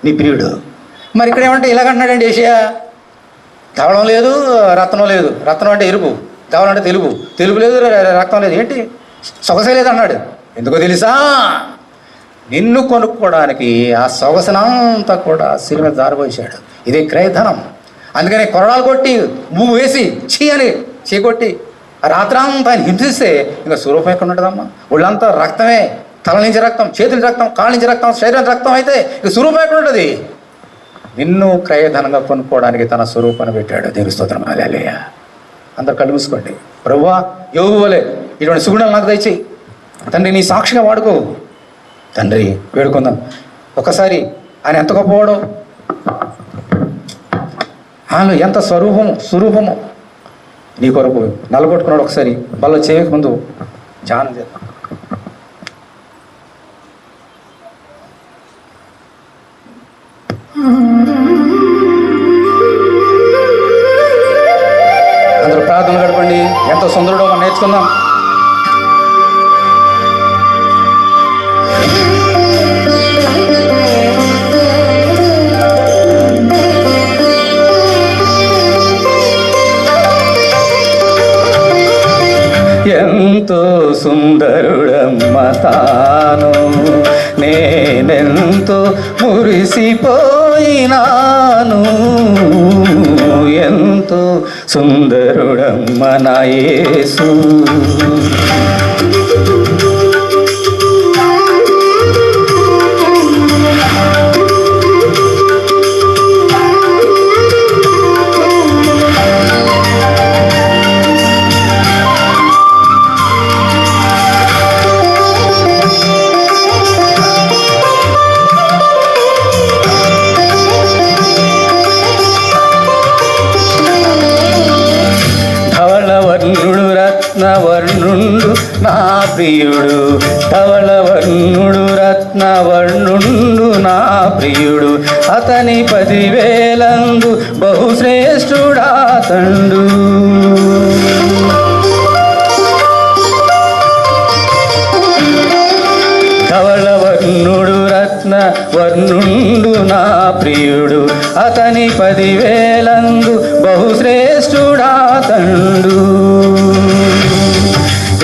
నీ ప్రియుడు. మరి ఇక్కడ ఏమంటే ఇలాగంటున్నాడండి యేషయా. ధవళం లేదు, రత్నం లేదు. రత్నం అంటే ఎరుపు, ధవళం అంటే తెలుపు లేదు, రక్తం లేదు. ఏంటి? సొగసే లేదు అన్నాడు. ఎందుకో తెలుసా? నిన్ను కొనుక్కోవడానికి ఆ సొగసనంతా కూడా శిలువ మీద జారబోసాడు. ఇదే క్రయధనం. అందుకని కొరడాలు కొట్టి మూగు వేసి చీ అని చీకొట్టి రాత్రంతా ఆయన హింసిస్తే ఇంకా స్వరూపం ఎక్కడ ఉంటుందమ్మా? ఒళ్ళంతా రక్తమే, తల నుంచి రక్తం, చేతుల రక్తం, కాళ్ళ నుంచి రక్తం, శరీరం రక్తం అయితే ఇక స్వరూపం ఎక్కడ ఉంటుంది? నిన్ను క్రయధనంగా కొనుక్కోవడానికి తన స్వరూపాన్ని పెట్టాడు. దేవుని స్తోత్రం. హల్లెలూయా. అందరు కళ్ళు మూసుకోండి. ప్రభువా, యోబు వలె ఇటువంటి సుగుణాలు నాకు దయచేయి తండ్రి, నీ సాక్షిగా వాడుకో తండ్రి. వేడుకుందాం ఒకసారి. ఆయన ఎంత గొప్పవాడో, ఆయన ఎంత స్వరూపము నీ కొరకు నలగొట్టుకున్నాడు. ఒకసారి బల్ల చేయక ముందు ధ్యానం చేద్దాం. అందరూ ప్రార్థన గడపండి. ఎంత సుందరుడో మనం నేర్చుకుందాం. ఎంతో సుందరుడమ్మ తాను, నేనెంతో మురిసిపోయినాను. ఎంతో సుందరుడమ్మ నా యేసు. రత్నవర్ణుండు నా ప్రియుడు, ధవళవర్ణుడు రత్నవర్ణుండు నా ప్రియుడు, అతని 10,000 బహుశ్రేష్ఠుడా తండు. ధవళవర్ణుడు రత్నవర్ణుండు నా ప్రియుడు, అతని 10,000 బహుశ్రేష్ఠుడా తండు.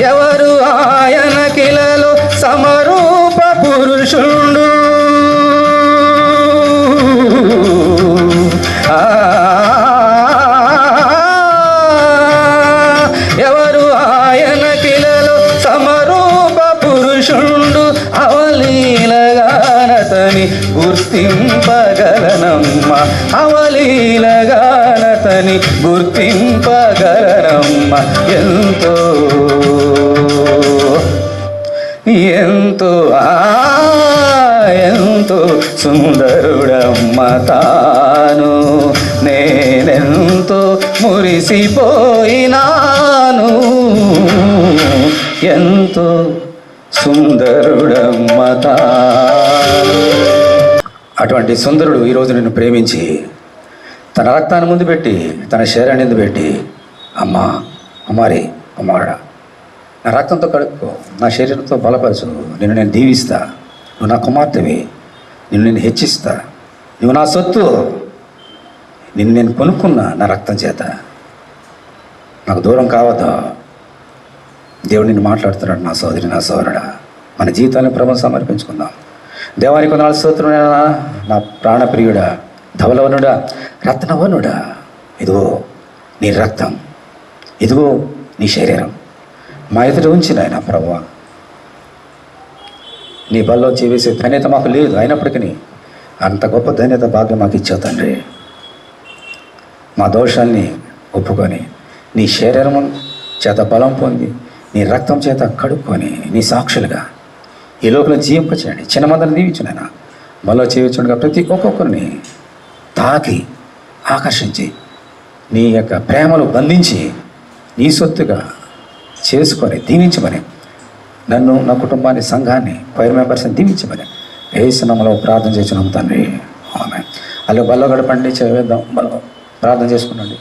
ఎవరు ఆయన కిలలో సమరూప పురుషుండు, ఎవరు ఆయన కిలలో సమరూప పురుషుండు, అవలీలగానతని గుర్తింపగలనమ్మ, అవలీలగానతని గుర్తింపగలనమ్మ. ఎంతో ఎంతో ఎంతో సుందరుడమ్మ తాను, నేనెంతో మురిసిపోయినాను. ఎంతో సుందరుడమ్మ తాను. అటువంటి సుందరుడు ఈరోజు నిన్ను ప్రేమించి తన రక్తాన్ని ముందు పెట్టి, తన శరీరాన్ని ముందు పెట్టి, అమ్మా, అమ్మారి, అమ్మాడా, నా రక్తంతో కడుక్కో, నా శరీరంతో బలపరచు, నిన్ను నేను దీవిస్తా, నువ్వు నా కుమార్తెవి, నిన్ను నేను హెచ్చిస్తా, నువ్వు నా సొత్తు, నిన్ను నేను కొనుక్కున్నా నా రక్తం చేత, నాకు దూరం కావద్దా. దేవుడు నిన్ను మాట్లాడుతున్నాడు. నా సోదరి, నా సోదరుడా, మన జీవితాన్ని ప్రభువును సమర్పించుకుందాం. దేవానికి 4 స్తోత్రములైనా నా ప్రాణప్రియుడా, ధవలవనుడా, రత్నవనుడా, ఇదిగో నీ రక్తం, ఇదిగో నీ శరీరం మా ఎదుట ఉంచిన ఆయన ప్రభువా. నీ బల్లో చేసే ధన్యత మాకు లేదు, అయినప్పటికీ అంత గొప్ప ధన్యత భాగ్యం మాకు ఇచ్చావు తండ్రి. మా దోషాన్ని ఒప్పుకొని నీ శరీరం చేత బలం పొంది నీ రక్తం చేత కడుక్కొని నీ సాక్షులుగా ఈ లోపల జీవింపచేయండి. చిన్నమందరిని దీవించు నాయన. బల్లో చేయించుండగా ప్రతి ఒక్కొక్కరిని తాకి ఆకర్షించి నీ యొక్క ప్రేమలు బంధించి నీ సొత్తుగా చేసుకొని దీవించమని, నన్ను, నా కుటుంబాన్ని, సంఘాన్ని, 5 మెంబర్స్ని దీవించమని యేసు నామములో ప్రార్థన చేస్తున్నాం తండ్రి. ఆమేన్. అలా బల్లో గడపండి, చదివేద్దాం, ప్రార్థన చేసుకున్నాండి.